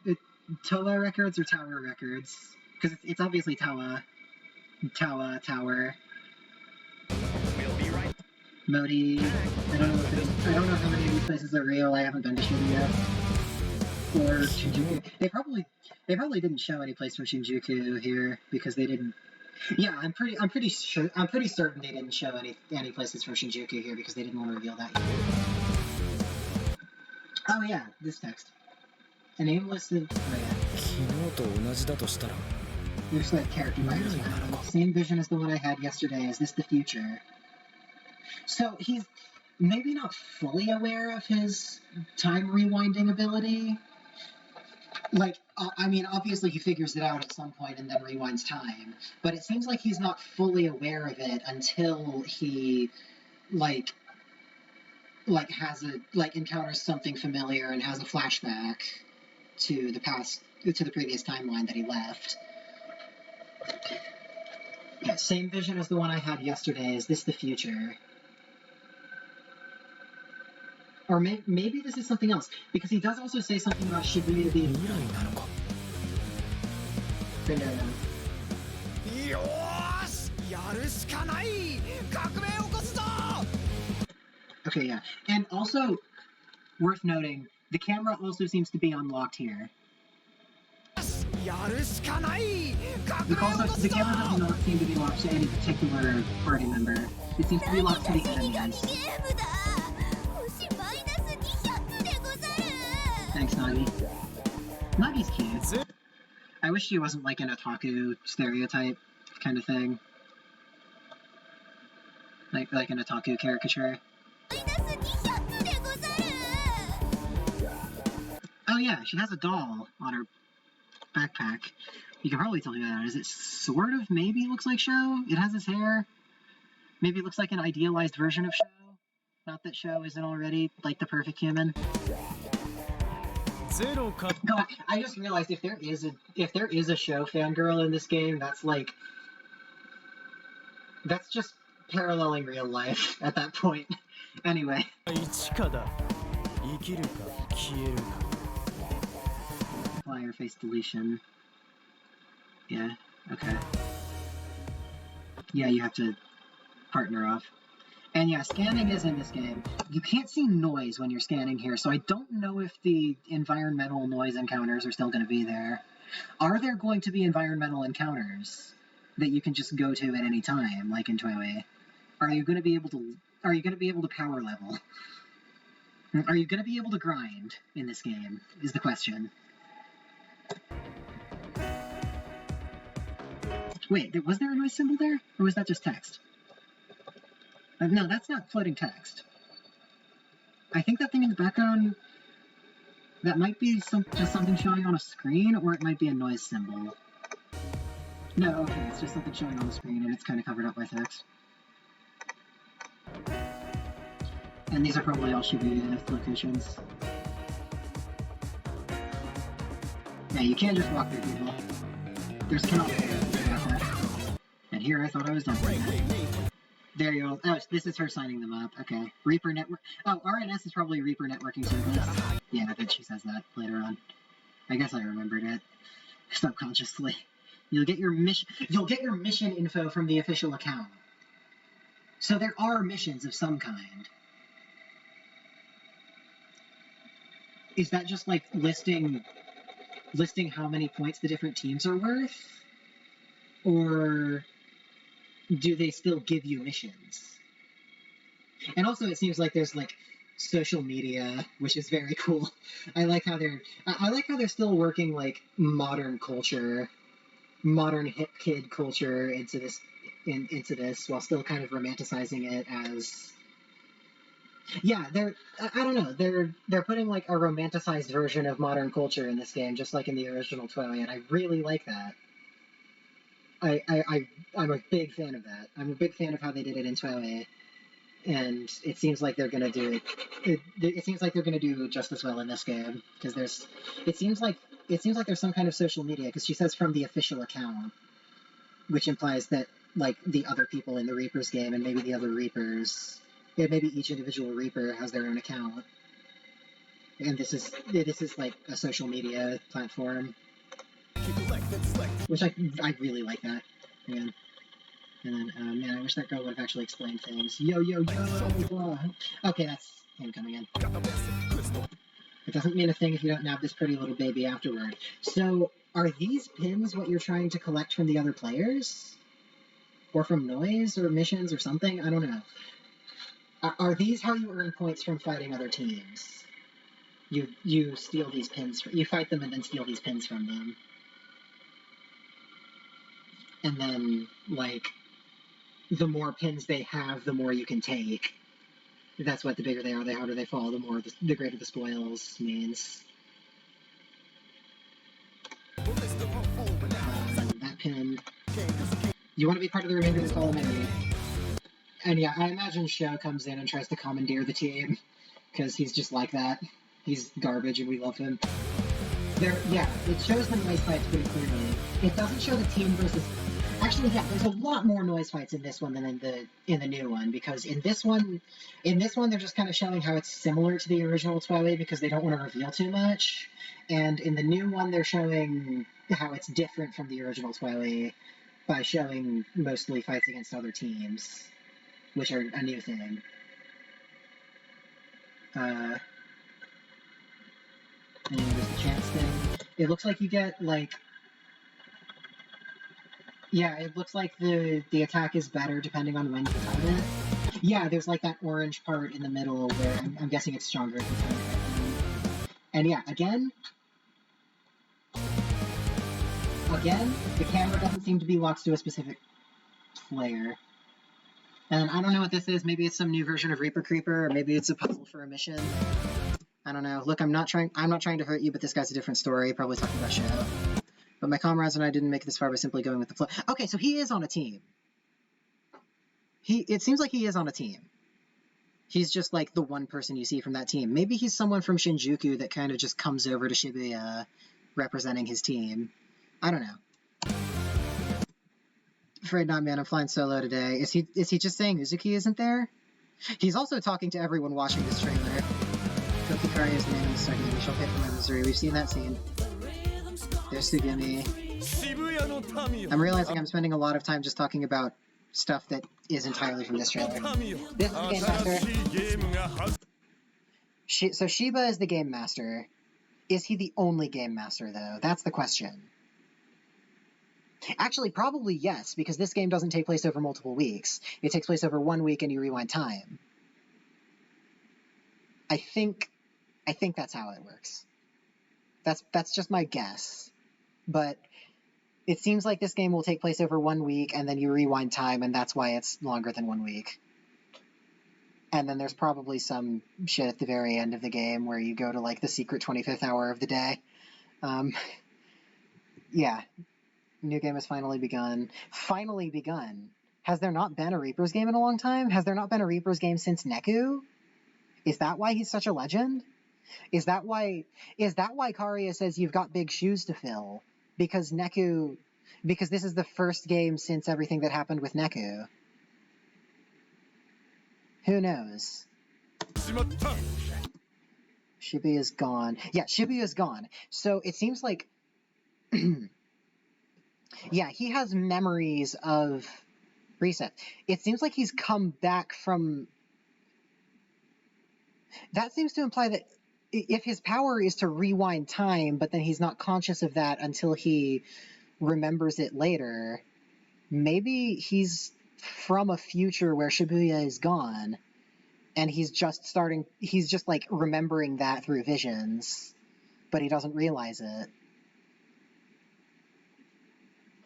[SPEAKER 1] Records or Tower Records? Because it's obviously Tower.
[SPEAKER 3] We'll be right.
[SPEAKER 1] Modi. I don't know how many of these places are real. I haven't been to Shibuya. Or Shinjuku. They probably didn't show any place from Shinjuku here because they didn't. Yeah, I'm pretty certain they didn't show any places from Shinjuku here because they didn't want to reveal that yet. Oh yeah, this text. A nameless of... Oh yeah. There's like character writers. Same vision as the one I had yesterday. Is this the future? So he's maybe not fully aware of his time rewinding ability. Like, I mean, obviously he figures it out at some point and then rewinds time. But it seems like he's not fully aware of it until he, encounters something familiar and has a flashback to the previous timeline that he left. Yeah, same vision as the one I had yesterday. Is this the future? Or maybe this is something else, because he does also say something about Shibuya being... Okay, yeah. And also, worth noting, the camera also seems to be unlocked here. The camera does not seem to be locked to any particular party member. It seems to be locked to the enemies. Thanks, Nagi. Nagi's cute. I wish she wasn't like an otaku stereotype kind of thing. Like an otaku caricature. Oh yeah, she has a doll on her backpack. You can probably tell who that is. It sort of maybe looks like Sho. It has his hair. Maybe it looks like an idealized version of Sho. Not that Sho isn't already like the perfect human. God, I just realized if there is a Sho fangirl in this game, that's just paralleling real life at that point. Anyway. Flyer face deletion. Yeah, okay. Yeah, you have to partner off. And yeah, scanning is in this game. You can't see noise when you're scanning here, so I don't know if the environmental noise encounters are still going to be there. Are there going to be environmental encounters that you can just go to at any time, like in TWEWY? Are you going to be able to power level? Are you going to be able to grind in this game, is the question. Wait, was there a noise symbol there? Or was that just text? No, that's not floating text. I think that thing in the background, that might be just something showing on a screen, or it might be a noise symbol. No, okay, it's just something showing on the screen, and it's kind of covered up by text. And these are probably all Shibuya locations. Yeah, you can't just walk through people. There's cannot be there. And here I thought I was done with that. There you go. Oh, this is her signing them up. Okay. Reaper Network. Oh, RNS is probably Reaper Networking Service. Yeah, I bet she says that later on. I guess I remembered it. Subconsciously. You'll get your mission info from the official account. So there are missions of some kind. Is that just like listing how many points the different teams are worth? Or do they still give you missions? And also it seems like there's like social media, which is very cool. I like how they're still working like modern culture, modern hip kid culture into this while still kind of romanticizing it as, yeah, I don't know, they're putting like a romanticized version of modern culture in this game, just like in the original TWEWY, and I really like that. I'm a big fan of that. I'm a big fan of how they did it in TWEWY, and it seems like they're gonna do it. It seems like they're gonna do just as well in this game, because it seems like there's some kind of social media, because she says from the official account, which implies that like the other people in the Reapers game and maybe the other Reapers, yeah, maybe each individual Reaper has their own account, and this is like a social media platform. Which I really like that. Man. And then, man, I wish that girl would have actually explained things. Yo, yo, yo! Okay, that's him coming in. It doesn't mean a thing if you don't nab this pretty little baby afterward. So, are these pins what you're trying to collect from the other players? Or from noise, or missions, or something? I don't know. Are these how you earn points from fighting other teams? You steal these pins, you fight them and then steal these pins from them. And then, like, the more pins they have, the more you can take. That's what the bigger they are, the harder they fall, the greater the spoils means. That pin. You want to be part of the remainder of the follow menu. And yeah, I imagine Sho comes in and tries to commandeer the team, because he's just like that. He's garbage and we love him. Yeah, it shows the noise fights pretty clearly. It doesn't show the team versus... Actually, yeah, there's a lot more noise fights in this one than in the new one, because in this one they're just kind of showing how it's similar to the original TWEWY because they don't want to reveal too much, and in the new one they're showing how it's different from the original TWEWY by showing mostly fights against other teams, which are a new thing. And there's the chance thing. It looks like you get, like, Yeah, it looks like the attack is better depending on when you cut it. Yeah, there's like that orange part in the middle where I'm guessing it's stronger at the time. And yeah, again, the camera doesn't seem to be locked to a specific player. And I don't know what this is. Maybe it's some new version of Reaper Creeper, or maybe it's a puzzle for a mission. I don't know. Look, I'm not trying to hurt you, but this guy's a different story, probably talking about Shadow. But my comrades and I didn't make it this far by simply going with the flow. Okay, so he is on a team. It seems like he is on a team. He's just like the one person you see from that team. Maybe he's someone from Shinjuku that kind of just comes over to Shibuya representing his team. I don't know. Afraid not, man. I'm flying solo today. Is he just saying Uzuki isn't there? He's also talking to everyone watching this trailer. Kokikari is the name of the second. We shall pay for my misery. We've seen that scene. There's Sugimi. I'm realizing I'm spending a lot of time just talking about stuff that is entirely from this trailer. This is the Game Master. So Shiba is the Game Master. Is he the only Game Master, though? That's the question. Actually, probably yes, because this game doesn't take place over multiple weeks. It takes place over 1 week and you rewind time. I think that's how it works. That's just my guess. But it seems like this game will take place over 1 week and then you rewind time, and that's why it's longer than 1 week. And then there's probably some shit at the very end of the game where you go to like the secret 25th hour of the day. Yeah. New game has finally begun. Finally begun. Has there not been a Reaper's game in a long time? Has there not been a Reaper's game since Neku? Is that why he's such a legend? Is that why Karia says you've got big shoes to fill? Because this is the first game since everything that happened with Neku. Who knows? Shibuya's gone. Yeah, Shibuya's gone. So it seems like yeah, he has memories of Reset. It seems like he's come back from... That seems to imply that if his power is to rewind time, but then he's not conscious of that until he remembers it later, maybe he's from a future where Shibuya is gone, and he's just like remembering that through visions, but he doesn't realize it.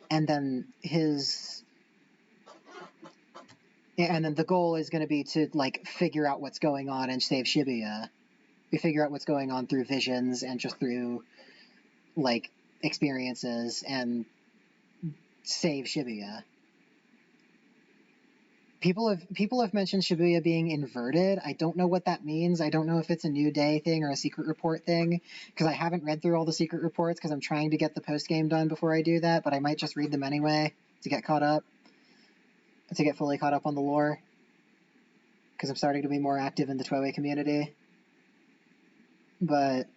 [SPEAKER 1] And then the goal is going to be to like figure out what's going on and save Shibuya. We figure out what's going on through visions and just through like experiences and save Shibuya. People have mentioned Shibuya being inverted. I don't know what that means. I don't know if it's a New Day thing or a secret report thing, because I haven't read through all the secret reports because I'm trying to get the post game done before I do that, but I might just read them anyway to get fully caught up on the lore, because I'm starting to be more active in the TWEWY community. But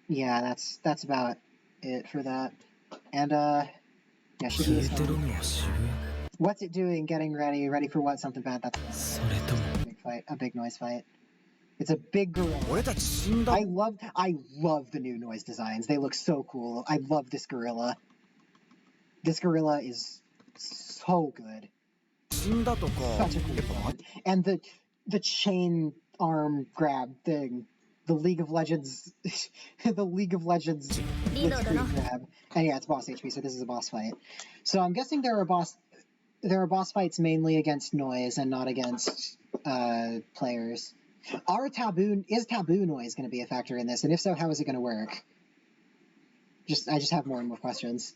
[SPEAKER 1] yeah, that's about it for that. And yeah, Shibuya's gone. What's it doing? Getting ready? Ready for what? Something bad? That's a big noise fight. It's a big gorilla. I love the new noise designs. They look so cool. I love this gorilla. This gorilla is so good. Such a cool design. And the chain arm grab thing. The League of Legends blitzkrieg grab. And yeah, it's boss HP, so this is a boss fight. So I'm guessing there are boss fights mainly against noise and not against players. Is taboo noise going to be a factor in this? And if so, how is it going to work? I just have more and more questions.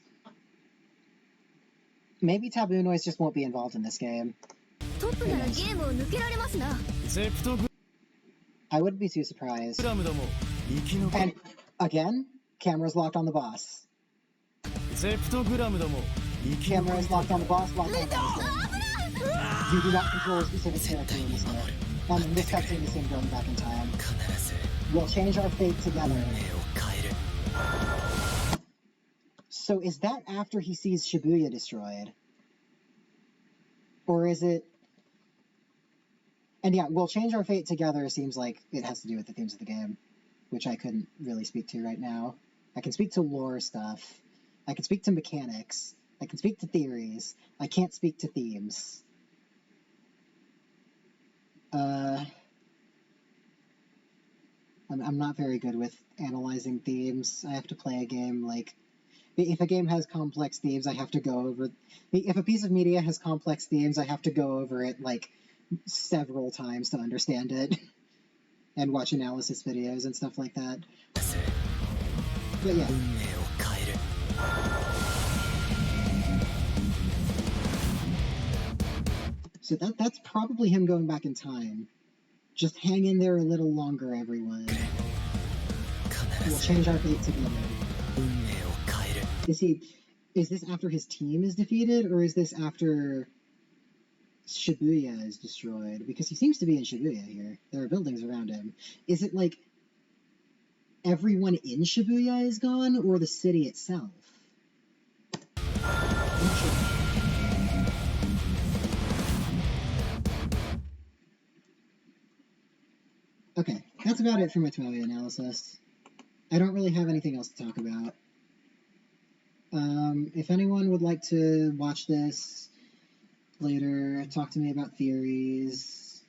[SPEAKER 1] Maybe taboo noise just won't be involved in this game. I wouldn't be too surprised. And again, camera's locked on the boss. Camera is locked on the boss, locked on the boss. You do not control a specific character in this game. And this cutscene is him going back in time. We'll change our fate together. So is that after he sees Shibuya destroyed? Or is it... And yeah, we'll change our fate together seems like it has to do with the themes of the game, which I couldn't really speak to right now. I can speak to lore stuff. I can speak to mechanics. I can speak to theories. I can't speak to themes. I'm not very good with analyzing themes. I have to play a game like... If a game has complex themes, I have to go over... If a piece of media has complex themes, I have to go over it, like, several times to understand it. And watch analysis videos and stuff like that. But yeah. So that's probably him going back in time. Just hang in there a little longer, everyone. We'll change our fate together. Is this after his team is defeated, or is this after Shibuya is destroyed? Because he seems to be in Shibuya here. There are buildings around him. Is it like everyone in Shibuya is gone, or the city itself? I'm not sure. Okay, that's about it for my TWEWY analysis. I don't really have anything else to talk about. If anyone would like to watch this later, talk to me about theories,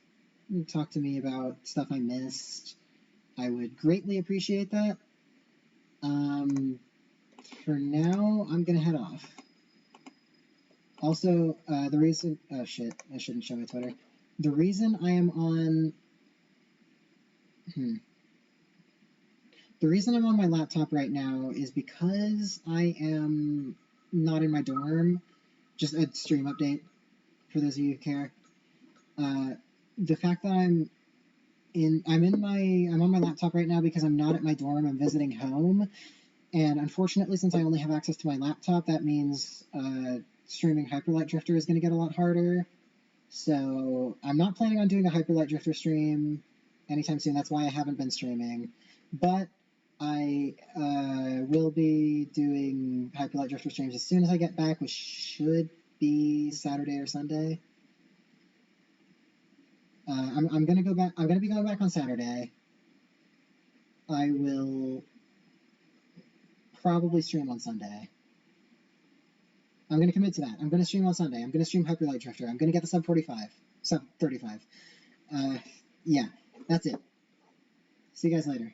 [SPEAKER 1] talk to me about stuff I missed, I would greatly appreciate that. For now, I'm gonna head off. Also, the reason... Oh shit, I shouldn't show my Twitter. The reason I am on... The reason I'm on my laptop right now is because I am not in my dorm. Just a stream update, for those of you who care. The fact that I'm on my laptop right now because I'm not at my dorm, I'm visiting home. And unfortunately, since I only have access to my laptop, that means streaming Hyperlight Drifter is going to get a lot harder. So I'm not planning on doing a Hyperlight Drifter stream anytime soon. That's why I haven't been streaming. But I will be doing Hyperlight Drifter streams as soon as I get back, which should be Saturday or Sunday. I'm gonna go back. I'm gonna be going back on Saturday. I will probably stream on Sunday. I'm gonna commit to that. I'm gonna stream on Sunday. I'm gonna stream Hyperlight Drifter. I'm gonna get the sub 45, sub 35. Yeah, that's it. See you guys later.